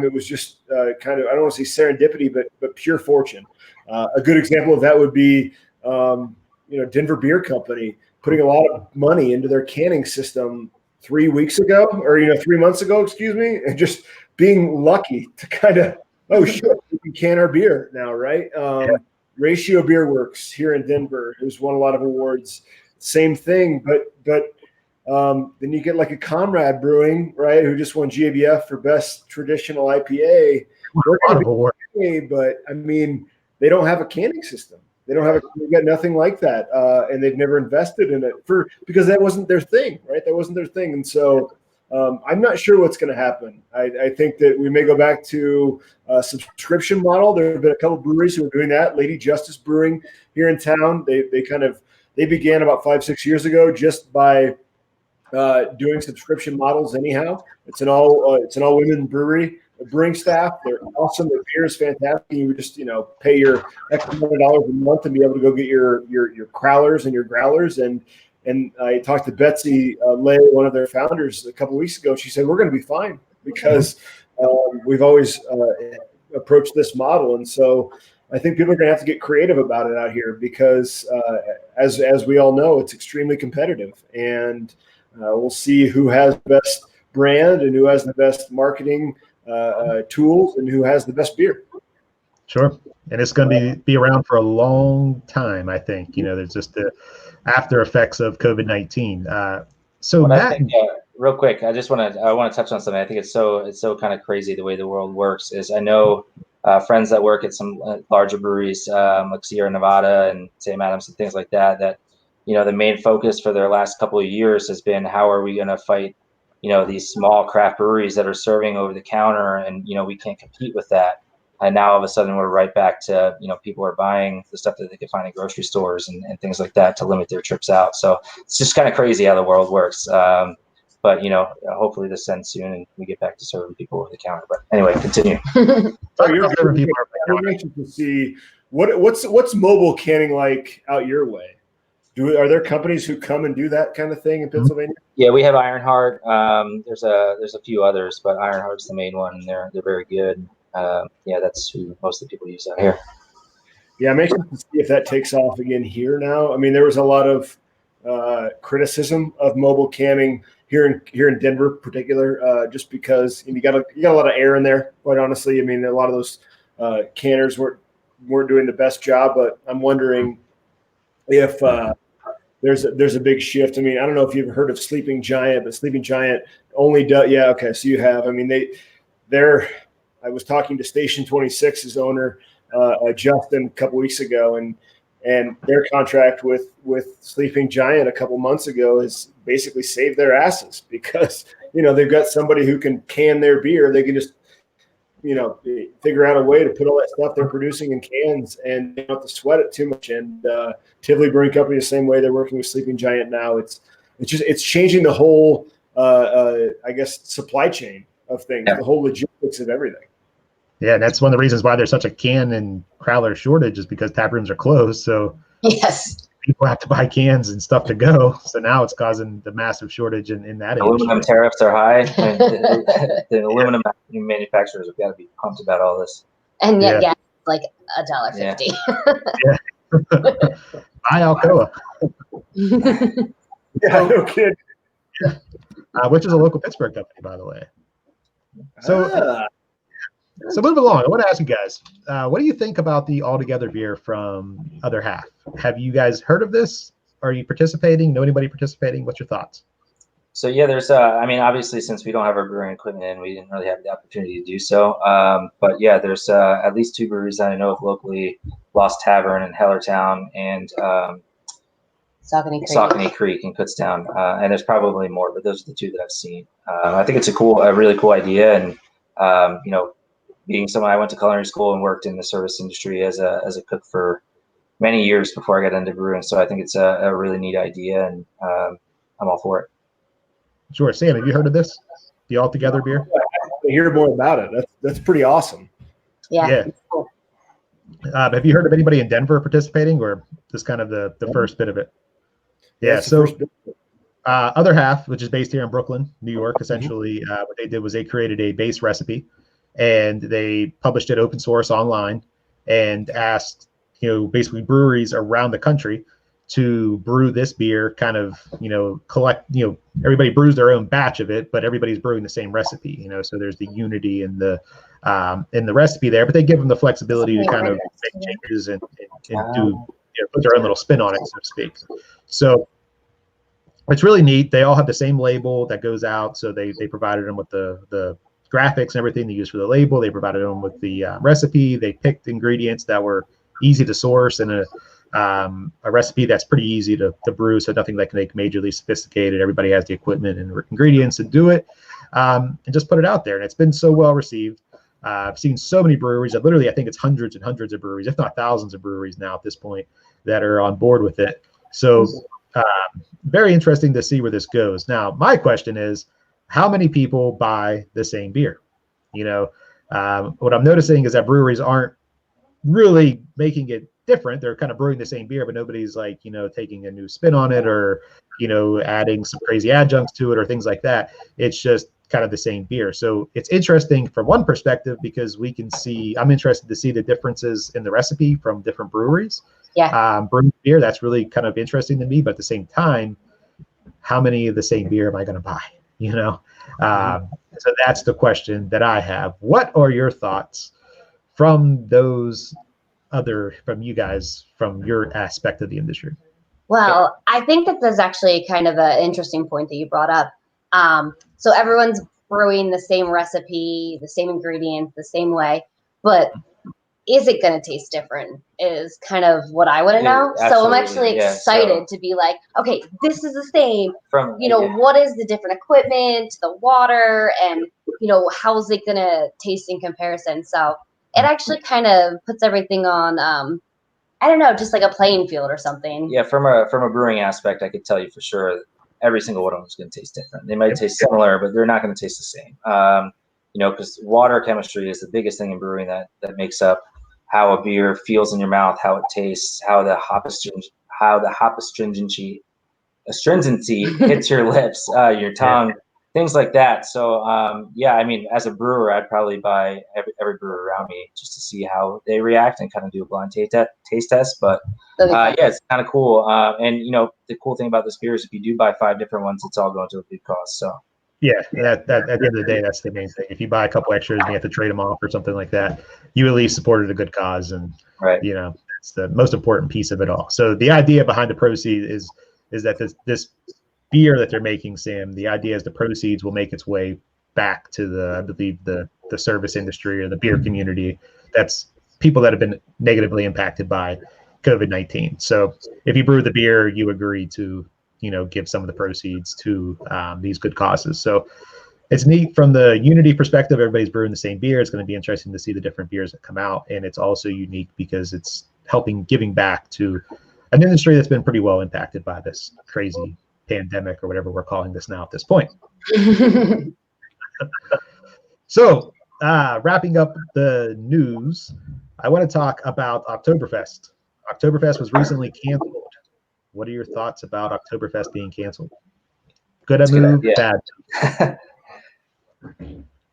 it was just kind of, I don't want to say serendipity, but pure fortune. A good example of that would be, Denver Beer Company putting a lot of money into their canning system 3 weeks ago, or 3 months ago, excuse me, and just being lucky to kind of, oh shit, we can can our beer now, right? Ratio Beer Works here in Denver, who's won a lot of awards, same thing, but then you get like a Comrade Brewing, right, who just won GABF for best traditional IPA. But I mean, they don't have a canning system. They've got nothing like that, and they've never invested in it because that wasn't their thing, right? That wasn't their thing, and so I'm not sure what's going to happen. I think that we may go back to a subscription model. There have been a couple breweries who are doing that. Lady Justice Brewing here in town, they began about 5-6 years ago just by doing subscription models. Anyhow, it's an all women brewery. The brewing staff, they're awesome. Their beer is fantastic. You would just, pay your extra $100 a month and be able to go get your crowlers and your growlers. And I talked to Betsy Lay, one of their founders, a couple of weeks ago. She said, we're going to be fine because we've always approached this model. And so I think people are going to have to get creative about it out here because as we all know, it's extremely competitive. And we'll see who has the best brand and who has the best marketing tools and who has the best beer. Sure. And it's going to be around for a long time, I think. There's just the after effects of COVID-19. So Matt, I think, real quick, I want to touch on something. I think it's so kind of crazy the way the world works. Is I know friends that work at some larger breweries like Sierra Nevada and Sam Adams and things like that. That the main focus for their last couple of years has been how are we going to fight these small craft breweries that are serving over the counter, and we can't compete with that. And now all of a sudden we're right back to people are buying the stuff that they can find in grocery stores and things like that to limit their trips out. So it's just kind of crazy how the world works. But hopefully this ends soon and we get back to serving people over the counter. But anyway, continue. So you're anxious to see what's mobile canning like out your way. Are there companies who come and do that kind of thing in Pennsylvania? Yeah, we have Ironheart. There's a few others, but Ironheart's the main one, and they're very good. That's who most of the people use out here. Yeah, I'm anxious to see if that takes off again here now. I mean, there was a lot of criticism of mobile canning here in Denver, in particular, just because you got a lot of air in there. Quite honestly, I mean, a lot of those canners weren't doing the best job. But I'm wondering if there's a big shift. I mean, I don't know if you've heard of Sleeping Giant, but Sleeping Giant only does. Yeah, okay, so you have. I mean, I was talking to Station 26's owner, Justin, a couple weeks ago, and their contract with Sleeping Giant a couple months ago has basically saved their asses because they've got somebody who can can their beer. They can just figure out a way to put all that stuff they're producing in cans and they don't have to sweat it too much. And Tivoli Brewing Company, the same way they're working with Sleeping Giant now. It's changing the whole I guess supply chain of things, the whole logistics of everything. Yeah, and that's one of the reasons why there's such a can and crowler shortage is because tap rooms are closed. So yes, people have to buy cans and stuff to go. So now it's causing the massive shortage in that aluminum industry. Tariffs are high. The aluminum manufacturers have got to be pumped about all this. And yet, gas is like $1.50. Yeah. Buy Alcoa. Yeah, no kidding. Which is a local Pittsburgh company, by the way. So moving along, I want to ask you guys, what do you think about the Altogether beer from Other Half? Have you guys heard of this? Are you participating? Know anybody participating? What's your thoughts? So yeah, there's obviously since we don't have our brewing equipment in, we didn't really have the opportunity to do so. But yeah, there's at least two breweries that I know of locally, Lost Tavern in Hellertown and Saucony Creek in Kutztown. And there's probably more, but those are the two that I've seen. I think it's a really cool idea. And, being someone, I went to culinary school and worked in the service industry as a cook for many years before I got into brewing. So I think it's a really neat idea, and I'm all for it. Sure. Sam, have you heard of this? The All Together beer? I hear more about it. That's pretty awesome. Yeah. Cool. Have you heard of anybody in Denver participating, or just kind of the first bit of it? Yeah. So Other Half, which is based here in Brooklyn, New York, essentially, what they did was they created a base recipe, and they published it open source online, and asked, basically breweries around the country to brew this beer, kind of, collect, everybody brews their own batch of it, but everybody's brewing the same recipe, so there's the unity in the recipe there, but they give them the flexibility to kind of make changes and do, put their own little spin on it, so to speak. So it's really neat. They all have the same label that goes out. So they provided them with the graphics and everything they use for the label. They provided them with the recipe. They picked ingredients that were easy to source, and a recipe that's pretty easy to brew. So nothing that can make majorly sophisticated. Everybody has the equipment and ingredients to do it, and just put it out there. And it's been so well received. I've seen so many breweries. I think it's hundreds and hundreds of breweries, if not thousands of breweries now at this point, that are on board with it. So very interesting to see where this goes. Now, my question is, how many people buy the same beer? What I'm noticing is that breweries aren't really making it different. They're kind of brewing the same beer, but nobody's like, taking a new spin on it, or, adding some crazy adjuncts to it or things like that. It's just kind of the same beer. So it's interesting from one perspective, because I'm interested to see the differences in the recipe from different breweries. Brewing beer, that's really kind of interesting to me. But at the same time, how many of the same beer am I going to buy? So that's the question that I have. What are your thoughts from you guys, from your aspect of the industry? Well, I think that there's actually kind of an interesting point that you brought up. So everyone's brewing the same recipe, the same ingredients, the same way, but is it going to taste different is kind of what I want to know. So I'm actually excited to be like, okay, this is the same. What is the different equipment, the water, and, how's it going to taste in comparison? So it actually kind of puts everything on, I don't know, just like a playing field or something. Yeah, from a brewing aspect, I could tell you for sure every single one of them is going to taste different. They might taste similar, but they're not going to taste the same. Because water chemistry is the biggest thing in brewing that makes up how a beer feels in your mouth, how it tastes, how the hop astringency hits your lips, your tongue, things like that. So as a brewer, I'd probably buy every brewer around me just to see how they react and kind of do a blind taste test. But it's kind of cool. And the cool thing about this beer is if you do buy 5 different ones, it's all going to a good cause. So that at the end of the day, that's the main thing. If you buy a couple extras and you have to trade them off or something like that, you at least supported a good cause, and that's the most important piece of it all. So the idea behind the proceeds is that this beer that they're making, Sam, the idea is the proceeds will make its way back to the service industry or the beer community. That's people that have been negatively impacted by COVID-19. So if you brew the beer, you agree to give some of the proceeds to these good causes. So it's neat from the unity perspective. Everybody's brewing the same beer. It's going to be interesting to see the different beers that come out. And it's also unique because it's giving back to an industry that's been pretty well impacted by this crazy pandemic, or whatever we're calling this now at this point. So wrapping up the news, I want to talk about Oktoberfest. Oktoberfest was recently canceled. What are your thoughts about Oktoberfest being canceled? Good move, bad.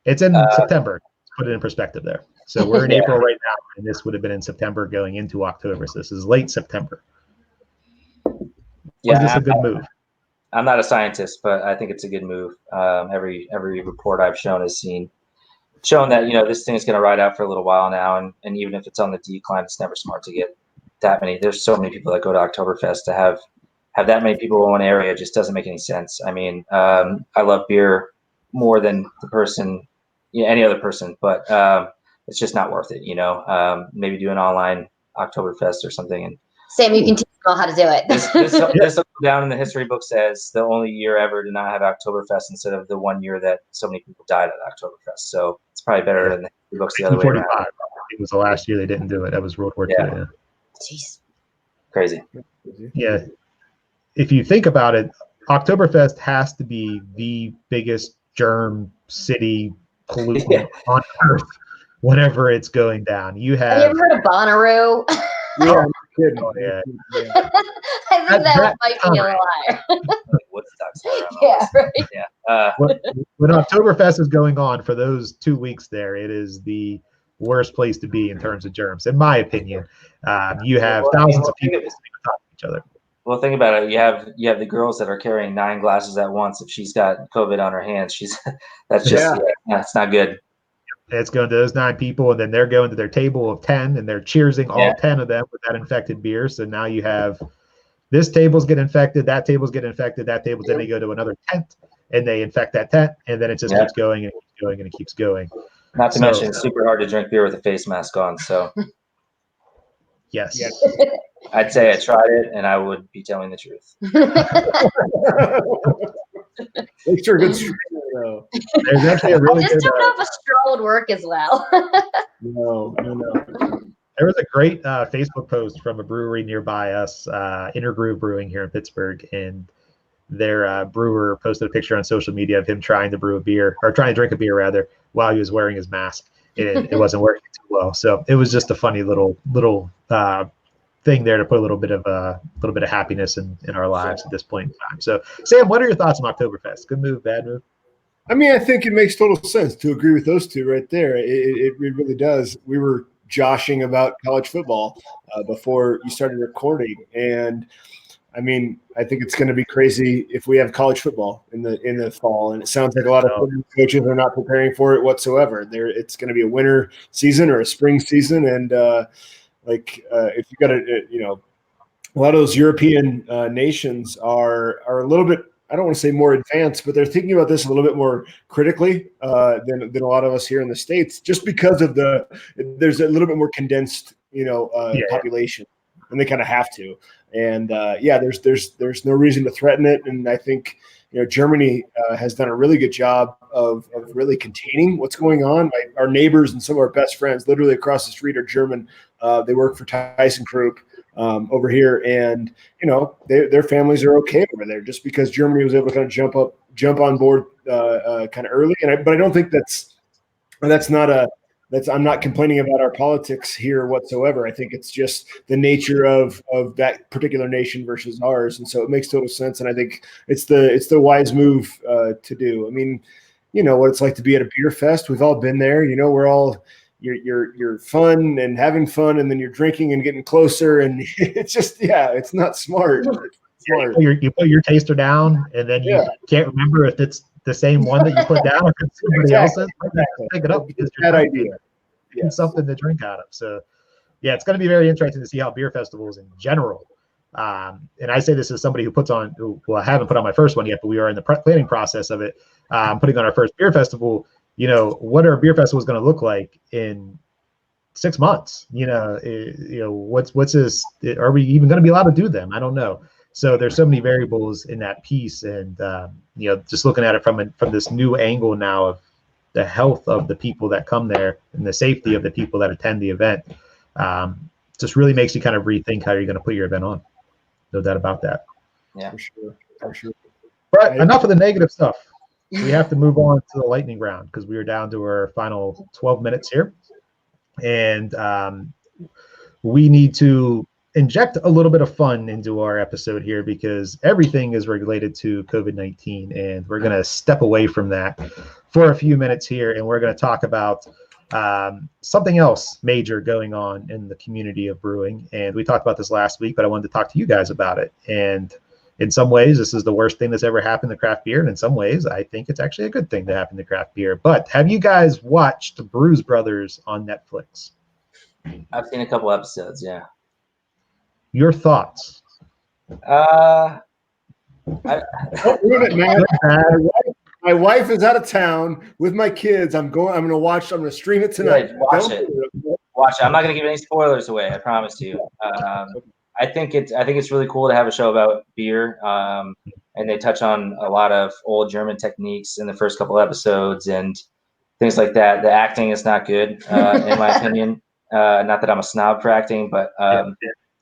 It's in September. Let's put it in perspective there. So we're in April right now, and this would have been in September going into October. So this is late September. Is this a good move? I'm not a scientist, but I think it's a good move. Every report I've shown has shown that this thing is going to ride out for a little while now, and even if it's on the decline, it's never smart to get that many. There's so many people that go to Oktoberfest. To have that many people in one area just doesn't make any sense. I mean, I love beer more than any other person, but it's just not worth it. Maybe do an online Oktoberfest or something. And Sam, you can teach them all how to do it. This down in the history books as the only year ever to not have Oktoberfest instead of the one year that so many people died at Oktoberfest. So it's probably better than the history books the other way around. It was the last year they didn't do it. That was World War II. Jeez. Crazy. Yeah. If you think about it, Oktoberfest has to be the biggest germ city pollutant on earth whenever it's going down. You Have you ever heard of Bonnaroo? Yeah, I'm kidding. Oh, yeah. I think that might be a time. liar. Woodstock's right around Yeah, the right. Yeah. When Oktoberfest is going on for those 2 weeks there, it is the worst place to be in terms of germs, in my opinion. You have thousands of people talking to each other. Well, think about it. You have the girls that are carrying 9 glasses at once. If she's got COVID on her hands, that's just it's not good. It's going to those 9 people, and then they're going to their table of 10, and they're cheersing all 10 of them with that infected beer. So now you have this tables get infected, that tables get infected, that tables, then they go to another tent, and they infect that tent, and then it just keeps going and it keeps going and it keeps going. Not to mention, it's super hard to drink beer with a face mask on. So yes. I'd say I tried it, and I would be telling the truth. Make sure good strainer, though. There's actually a really I just don't know if a straw would work as well. No. There was a great Facebook post from a brewery nearby us, Intergroove Brewing here in Pittsburgh, and their brewer posted a picture on social media of him trying to brew a beer, or trying to drink a beer rather, while he was wearing his mask. It wasn't working too well, so it was just a funny little thing there to put a little bit of happiness in our lives at this point in time. So, Sam, what are your thoughts on Oktoberfest? Good move, bad move? I mean, I think it makes total sense to agree with those two right there. It really does. We were joshing about college football before you started recording, and I mean, I think it's going to be crazy if we have college football in the fall, and it sounds like a lot of coaches are not preparing for it whatsoever. It's going to be a winter season or a spring season, and if you got a lot of those European nations are a little bit, I don't want to say more advanced, but they're thinking about this a little bit more critically than a lot of us here in the States, just because of there's a little bit more condensed, population, and they kind of have to. And there's no reason to threaten it. And I think Germany has done a really good job of really containing what's going on. Our neighbors and some of our best friends, literally across the street, are German. They work for Tyson Group over here, and their families are okay over there just because Germany was able to kind of jump on board kind of early. But I don't think I'm not complaining about our politics here whatsoever. I think it's just the nature of that particular nation versus ours, and so it makes total sense. And I think it's the wise move to do. I mean, what it's like to be at a beer fest. We've all been there. We're all you're fun and having fun, and then you're drinking and getting closer, and it's just it's not smart. It's smart. You put your taster down, and then you can't remember if it's the same one that you put down or if it's somebody else's. Pick it up because you're that idea. Something to drink out of. So, it's going to be very interesting to see how beer festivals in general. And I say this as somebody who puts on. Well, I haven't put on my first one yet, but we are in the planning process of it. Putting on our first beer festival. What are beer festivals going to look like in 6 months? What's this? Are we even going to be allowed to do them? I don't know. So there's so many variables in that piece, and just looking at it from this new angle now of the health of the people that come there and the safety of the people that attend the event, just really makes you kind of rethink how you're going to put your event on. No doubt about that. Yeah, for sure. But enough of the negative stuff. We have to move on to the lightning round because we are down to our final 12 minutes here. And we need to inject a little bit of fun into our episode here because everything is related to COVID-19. And we're going to step away from that for a few minutes here. And we're going to talk about something else major going on in the community of brewing. And we talked about this last week, but I wanted to talk to you guys about it. And in some ways, this is the worst thing that's ever happened to craft beer. And in some ways, I think it's actually a good thing to happen to craft beer. But have you guys watched Brews Brothers on Netflix? I've seen a couple episodes, yeah. Your thoughts? My wife is out of town with my kids. I'm going to stream it tonight. Watch it. I'm not going to give any spoilers away. I promise you. I think it's really cool to have a show about beer, and they touch on a lot of old German techniques in the first couple episodes and things like that. The acting is not good, in my opinion. Not that I'm a snob for acting, but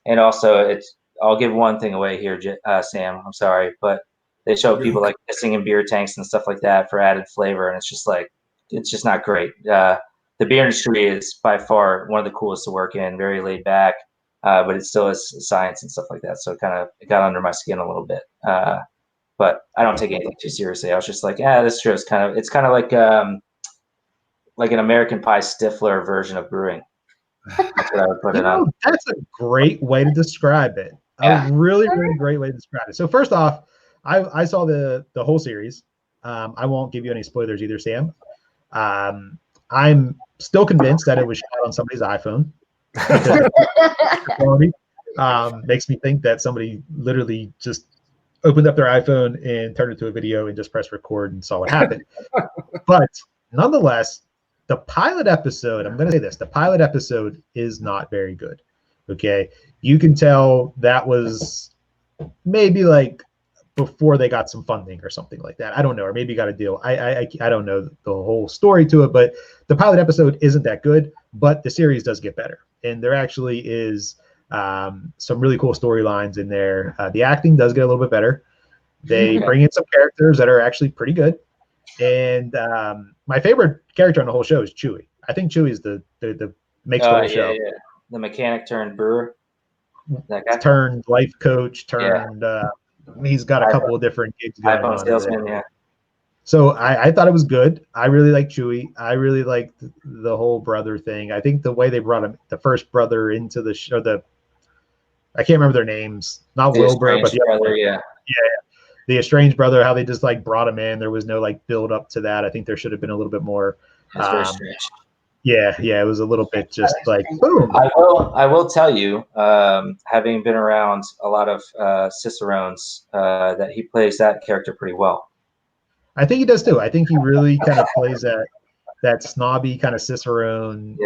and also I'll give one thing away here, Sam. I'm sorry, but they show people like pissing in beer tanks and stuff like that for added flavor, and it's just not great. The beer industry is by far one of the coolest to work in, very laid back, but it still is science and stuff like that. So it got under my skin a little bit. But I don't take anything too seriously. I was just like, this show is kind of like an American Pie Stifler version of Brewing. That's what I would put it on. That's a great way to describe it. Yeah. A really, really great way to describe it. So first off, I saw the whole series. I won't give you any spoilers either, Sam. I'm still convinced that it was shot on somebody's iPhone. Makes me think that somebody literally just opened up their iPhone and turned it to a video and just pressed record and saw what happened. But nonetheless, the pilot episode, I'm going to say this, the pilot episode is not very good. Okay. You can tell that was maybe like before they got some funding or something like that. I don't know, or maybe got a deal. I don't know the whole story to it, but the pilot episode isn't that good, but the series does get better. And there actually is some really cool storylines in there. The acting does get a little bit better. They bring in some characters that are actually pretty good. And my favorite character on the whole show is Chewie. I think Chewie is the makes the whole show. Yeah. The mechanic turned brewer. That guy turned life coach, turned he's got a couple of different gigs going iPhone on. Salesman, yeah. So I thought it was good. I really liked Chewie. I really liked the whole brother thing. I think the way they brought him, the first brother into the show, I can't remember their names. Not Wilbur, but the other brother, yeah. The estranged brother, how they just like brought him in. There was no like build up to that. I think there should have been a little bit more. That's very strange. Yeah, it was a little bit just like boom. I will tell you, having been around a lot of Cicerones, that he plays that character pretty well. I think he does too. I think he really kind of plays that snobby kind of Cicerone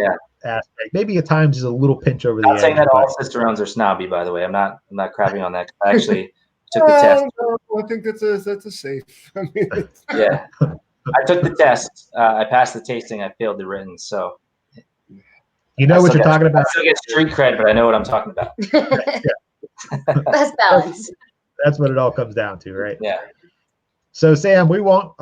aspect. Maybe at times he's a little pinch over the edge. I'm saying that all Cicerones are snobby, by the way. I'm not crapping on that. I actually took the test. I think that's a safe. I mean, yeah. I took the test. I passed the tasting. I failed the written. So you know what you're talking about. I still get street cred, but I know what I'm talking about. Best balance. That's what it all comes down to, right? Yeah. So Sam, we won't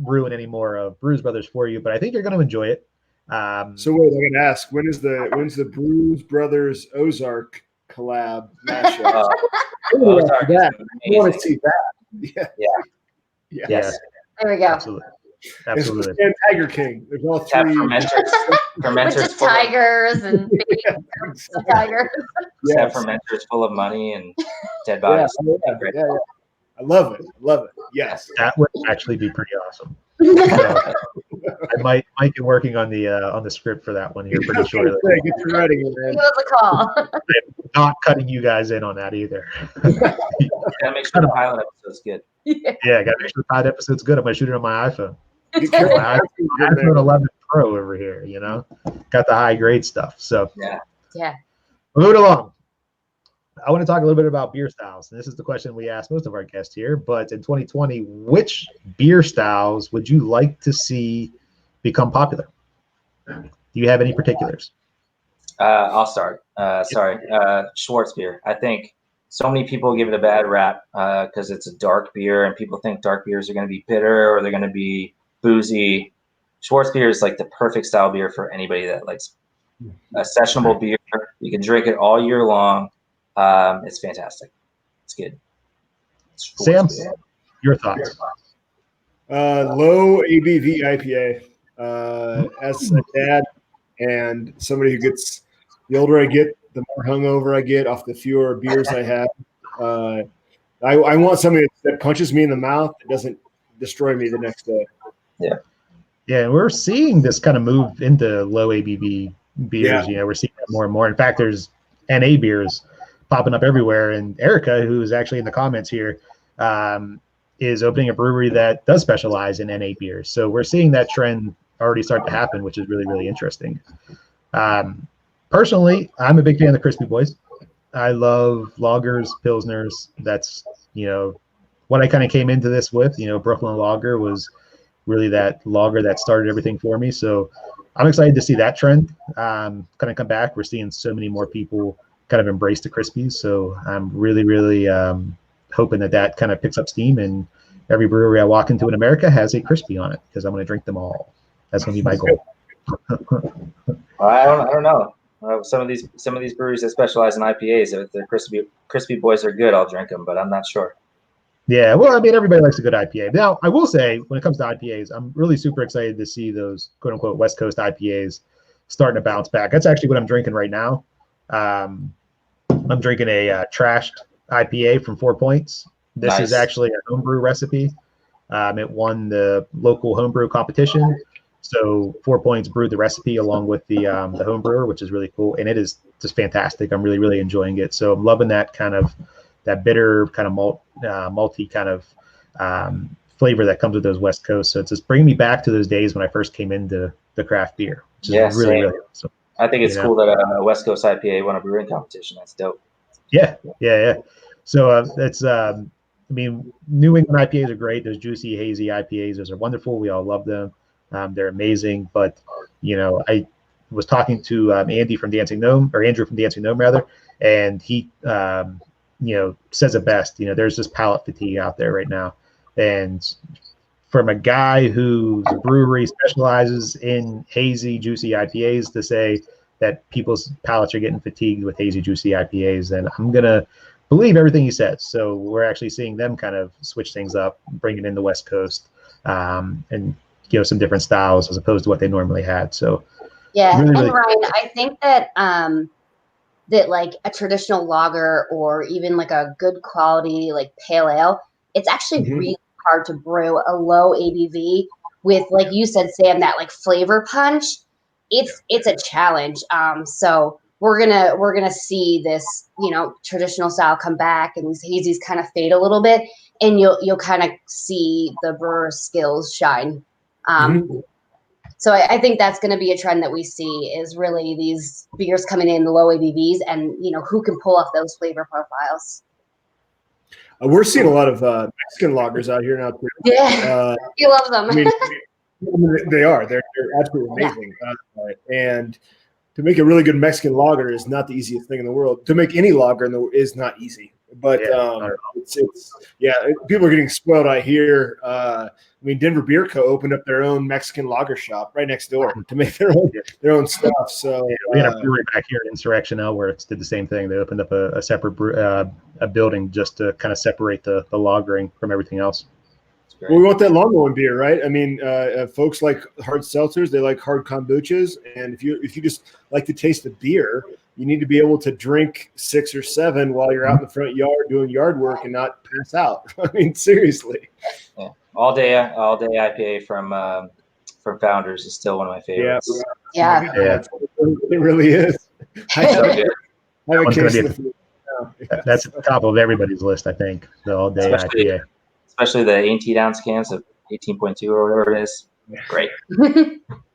ruin any more of Brews Brothers for you, but I think you're going to enjoy it. So wait, I'm going to ask, when's the Brews Brothers Ozark collab mashup? Ozark I want to see that. Yeah. Yes. There we go. Absolutely. And Tiger King. There's all three. Fermenters just tigers and tigers. Yes. Fermenters full of money and dead bodies. Yeah. I love it. Yes. That would actually be pretty awesome. So, I might get working on the script for that one here pretty shortly. Get to writing it, man. Give us a call. I'm not cutting you guys in on that either. Gotta make sure the pilot episode's good. Yeah, gotta make sure the pilot episode's good. I'm gonna shoot it on my iPhone. Get careful. My iPhone 11 Pro over here, got the high grade stuff. So yeah. Moving along. I want to talk a little bit about beer styles. And this is the question we ask most of our guests here. But in 2020, which beer styles would you like to see become popular? Do you have any particulars? I'll start. Schwartz beer. I think so many people give it a bad rap because it's a dark beer, and people think dark beers are going to be bitter or they're going to be boozy. Schwartz beer is like the perfect style beer for anybody that likes a sessionable beer. You can drink it all year long. It's fantastic. It's good. Sam, your thoughts? Low ABV IPA. As a dad and somebody who gets, the older I get, the more hungover I get off the fewer beers I have. I want something that punches me in the mouth. It doesn't destroy me the next day. Yeah, we're seeing this kind of move into low ABV beers. We're seeing that more and more. In fact, there's NA beers popping up everywhere. And Erica, who is actually in the comments here, is opening a brewery that does specialize in NA beers. So we're seeing that trend already start to happen, which is really, really interesting. Personally, I'm a big fan of the Crispy Boys. I love lagers, pilsners. That's, what I kind of came into this with. Brooklyn Lager was really that lager that started everything for me. So I'm excited to see that trend kind of come back. We're seeing so many more people kind of embrace the Crispies. So I'm really, really hoping that kind of picks up steam, and every brewery I walk into in America has a crispy on it, because I'm going to drink them all. That's going to be my goal. I don't know. Some of these breweries that specialize in IPAs, if the crispy boys are good, I'll drink them, but I'm not sure. Yeah, well, I mean, everybody likes a good IPA. Now, I will say, when it comes to IPAs, I'm really super excited to see those quote unquote West Coast IPAs starting to bounce back. That's actually what I'm drinking right now. I'm drinking a trashed IPA from 4 Points. This is actually a homebrew recipe. It won the local homebrew competition. So 4 Points brewed the recipe along with the homebrewer, which is really cool. And it is just fantastic. I'm really, really enjoying it. So I'm loving that kind of that bitter kind of malty kind of flavor that comes with those West Coast. So it's just bringing me back to those days when I first came into the craft beer, which is really awesome. I think it's cool that a West Coast IPA won a brewing competition. That's dope. Yeah. So that's I mean, New England IPAs are great. Those juicy, hazy IPAs, those are wonderful. We all love them. They're amazing. But I was talking to Andrew from Dancing Gnome rather, and he says it best. There's this palate fatigue out there right now, and from a guy whose brewery specializes in hazy, juicy IPAs to say that people's palates are getting fatigued with hazy, juicy IPAs, and I'm gonna believe everything he says. So we're actually seeing them kind of switch things up, bringing in the West Coast, and some different styles as opposed to what they normally had. So really, and Ryan, I think that that like a traditional lager or even like a good quality like pale ale, it's actually really hard to brew a low ABV with, like you said, Sam, that like flavor punch. It's a challenge. So we're gonna see this, traditional style come back, and these hazies kind of fade a little bit, and you'll kind of see the brewer's skills shine. So I think that's going to be a trend that we see, is really these beers coming in the low ABVs, and who can pull off those flavor profiles. We're seeing a lot of Mexican lagers out here now. Yeah, you love them. I mean, they are. They're absolutely amazing. And to make a really good Mexican lager is not the easiest thing in the world. To make any lager is not easy. But people are getting spoiled out here. Denver Beer Co. opened up their own Mexican lager shop right next door to make their own stuff. So we had a brewery back here in Insurrection where it's did the same thing. They opened up a separate a building just to kind of separate the lagering from everything else. Well, we want that lawnmower beer, right? I mean, folks like hard seltzers, they like hard kombuchas, and if you just like to taste the beer, you need to be able to drink 6 or 7 while you're out in the front yard doing yard work and not pass out. I mean, seriously. Yeah. All day IPA from Founders is still one of my favorites. Yeah. It really is. I have a case that's at the top of everybody's list, I think. The all day IPA. Especially the 18-ounce cans of 18.2 or whatever it is. Great.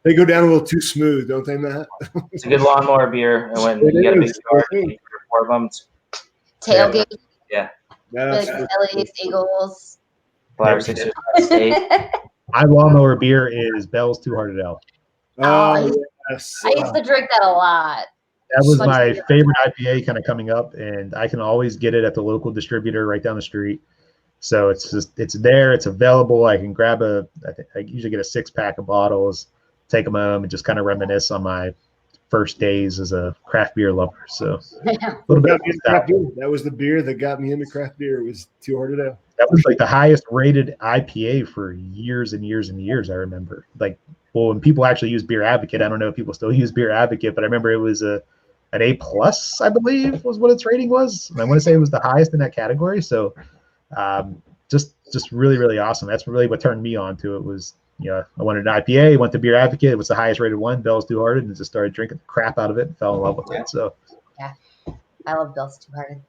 They go down a little too smooth, don't they, Matt? It's a good lawnmower beer, and when you get a big yard, you get 4 of them. Tailgate. Yeah. Phillies, Eagles. 5 or 6 years. My lawnmower beer is Bell's Two Hearted Elk. Oh, yes. I used to drink that a lot. That was my favorite IPA kind of coming up, and I can always get it at the local distributor right down the street. So it's there, it's available. I can grab I usually get a 6-pack of bottles, take them home, and just kind of reminisce on my first days as a craft beer lover. So a little bit that was the beer that got me into craft beer. Was Two Hearted Ale. That was like the highest rated IPA for years and years and years. I remember, when people actually use Beer Advocate. I don't know if people still use Beer Advocate, but I remember it was an A+, I believe, was what its rating was. And I want to say it was the highest in that category. So just really, really awesome. That's really what turned me on to it. Was I wanted an IPA, went to Beer Advocate. It was the highest rated one, Bell's Two Hearted, and just started drinking the crap out of it and fell in love with it. So yeah, I love Bell's Two Hearted.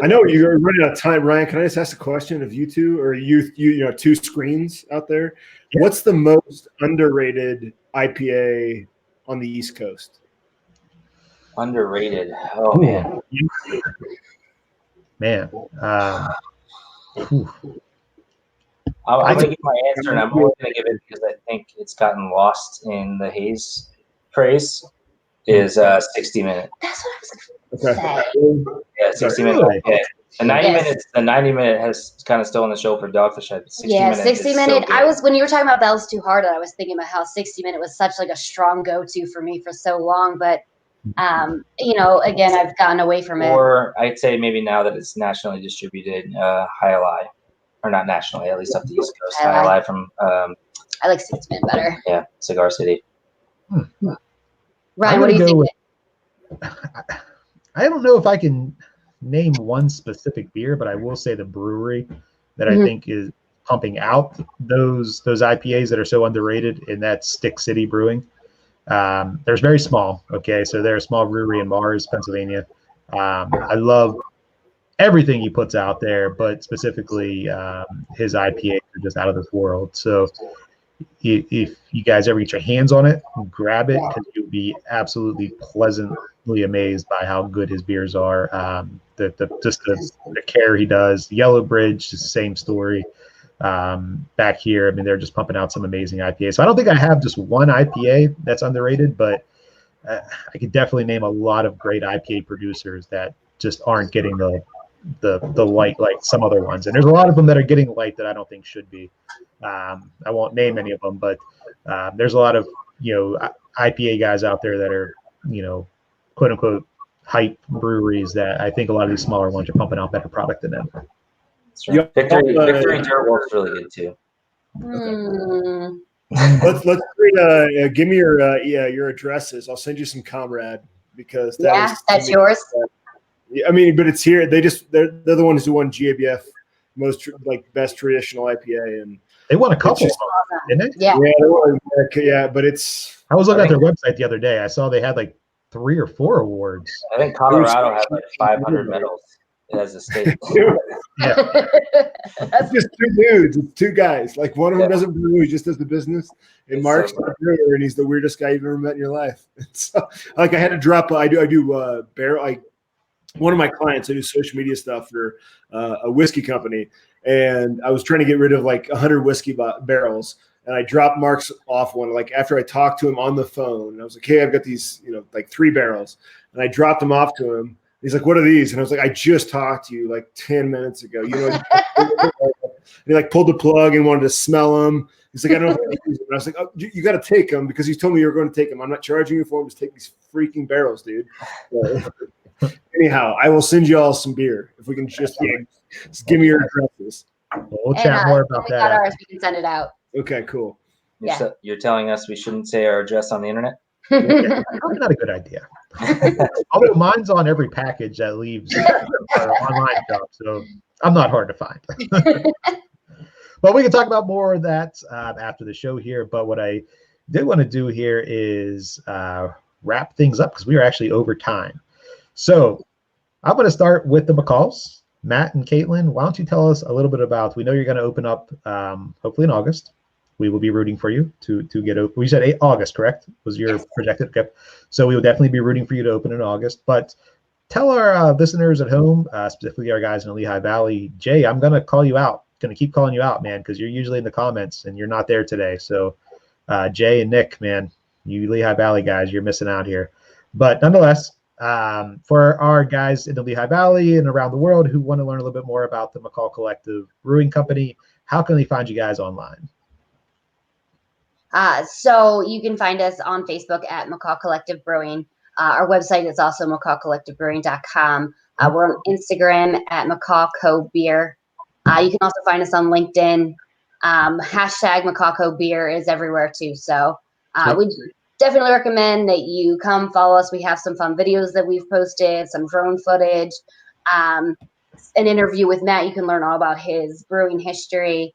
I know you're running out of time, Ryan. Can I just ask a question of you two, or you two screens out there? Yeah. What's the most underrated IPA on the East Coast? Underrated. Oh man. I'm going to give my answer, and I'm only going to give it because I think it's gotten lost in the haze phrase. Is 60 Minute. That's what I was going to say. Yeah, 60 Minute. The 90 minute has kind of stolen the show for Dogfish Head. 60 minute. So when you were talking about that was too hard, I was thinking about how 60 minute was such like a strong go-to for me for so long. But again, I've gotten away from it. Or I'd say maybe now that it's nationally distributed, High Alive, or not nationally, at least up the East Coast. High Alive from. I like 60 minute better. Yeah, Cigar City. Ryan, what do you think? I don't know if I can name one specific beer, but I will say the brewery that I think is pumping out those IPAs that are so underrated, and that's Stick City Brewing. They're very small. Okay, so they're a small brewery in Mars, Pennsylvania. I love everything he puts out there, but specifically his IPAs are just out of this world. So if you guys ever get your hands on it, grab it, because you'll be absolutely pleasantly amazed by how good his beers are. The care he does. Yellow Bridge, the same story. Back here, I mean, they're just pumping out some amazing IPAs. So I don't think I have just one IPA that's underrated, but I could definitely name a lot of great IPA producers that just aren't getting the light like some other ones. And there's a lot of them that are getting light that I don't think should be. I won't name any of them, but there's a lot of IPA guys out there that are quote unquote hype breweries that I think a lot of these smaller ones are pumping out better product than them. Right. Victory and Dirt Works really good too. Let's give me your addresses. I'll send you some Comrade, because that's yours. I mean, but it's here. They're the ones who won GABF best traditional IPA, and they won a couple, didn't they? Yeah, but it's. I was looking at their website the other day. I saw they had 3 or 4 awards. I think Colorado had 500 medals as a state. That's just 2 dudes. It's 2 guys. One of them doesn't brew, he just does the business. And Mark's the brewer, and he's the weirdest guy you've ever met in your life. So, I had to drop. I do barrel. One of my clients, I do social media stuff for a whiskey company, and I was trying to get rid of 100 whiskey barrels. And I dropped Mark's off one, after I talked to him on the phone. And I was like, hey, I've got these, 3 barrels. And I dropped them off to him. He's like, what are these? And I was like, I just talked to you 10 minutes ago. And he pulled the plug and wanted to smell them. He's like, I don't know if I use them. And I was like, oh, you got to take them, because you told me you were going to take them. I'm not charging you for them. Just take these freaking barrels, dude. Anyhow, I will send you all some beer if we can just give me your addresses. We'll chat more about that. Got ours. We can send it out. Okay, cool. You're telling us we shouldn't say our address on the internet? Probably not a good idea. Although mine's on every package that leaves our online shop, so I'm not hard to find. But we can talk about more of that after the show here. But what I did want to do here is wrap things up, because we are actually over time. So I'm going to start with the McCalls. Matt and Caitlin, why don't you tell us a little bit about, we know you're going to open up hopefully in August. We will be rooting for you to get open. We said August, correct? Was your projected? Okay. So we will definitely be rooting for you to open in August. But tell our listeners at home, specifically our guys in the Lehigh Valley, Jay, I'm going to call you out. Going to keep calling you out, man, because you're usually in the comments and you're not there today. So Jay and Nick, man, you Lehigh Valley guys, you're missing out here. But nonetheless, for our guys in the Lehigh Valley and around the world who want to learn a little bit more about the McCall Collective Brewing Company, how can they find you guys online? So you can find us on Facebook at McCall Collective Brewing. Our website is also McCallCollectiveBrewing.com. We're on Instagram at McCall Co Beer. You can also find us on LinkedIn. Hashtag McCall Co Beer is everywhere too. So we definitely recommend that you come follow us. We have some fun videos that we've posted, some drone footage, an interview with Matt. You can learn all about his brewing history.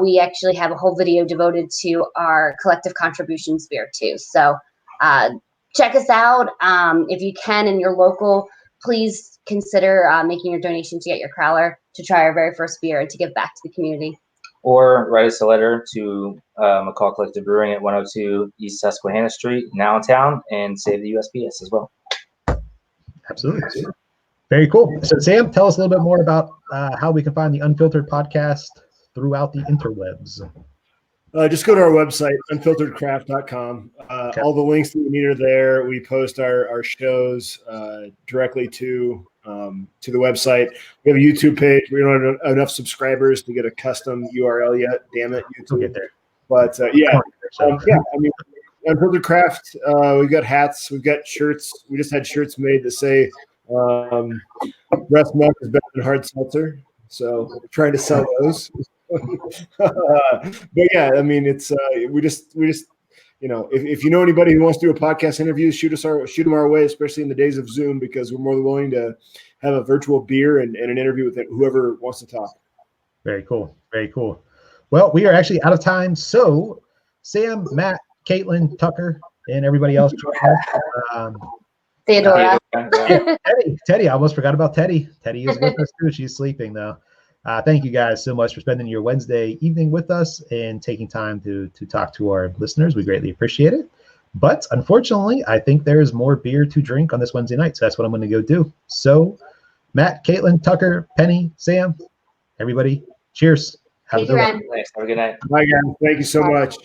We actually have a whole video devoted to our collective contributions beer too. So check us out. If you can in your local, please consider making your donation to get your crowler to try our very first beer and to give back to the community. Or write us a letter to McCall Collective Brewing at 102 East Susquehanna Street, now in town, and save the USPS as well. Absolutely. Very cool. So Sam, tell us a little bit more about how we can find the Unfiltered podcast throughout the interwebs. Just go to our website, unfilteredcraft.com. Okay. All the links that you need are there. We post our shows directly to the website. We have a YouTube page. We don't have enough subscribers to get a custom URL yet. Damn it, We'll YouTube. get there. But I mean, Unfiltered Craft. We've got hats. We've got shirts. We just had shirts made that say breast milk is better than hard seltzer. So we're trying to sell those. But yeah, I mean, it's we just if you know anybody who wants to do a podcast interview, shoot them our way, especially in the days of Zoom, because we're more than willing to have a virtual beer and an interview with whoever wants to talk. Very cool. Very cool. Well, we are actually out of time. So Sam, Matt, Caitlin, Tucker, and everybody else. Theodora. Teddy. I almost forgot about Teddy. Teddy is with us too. She's sleeping though. Thank you guys so much for spending your Wednesday evening with us and taking time to talk to our listeners. We greatly appreciate it. But unfortunately, I think there is more beer to drink on this Wednesday night. So that's what I'm going to go do. So Matt, Caitlin, Tucker, Penny, Sam, everybody, cheers. Have a good one. Thanks. Have a good night. Bye, guys. Thank you so much.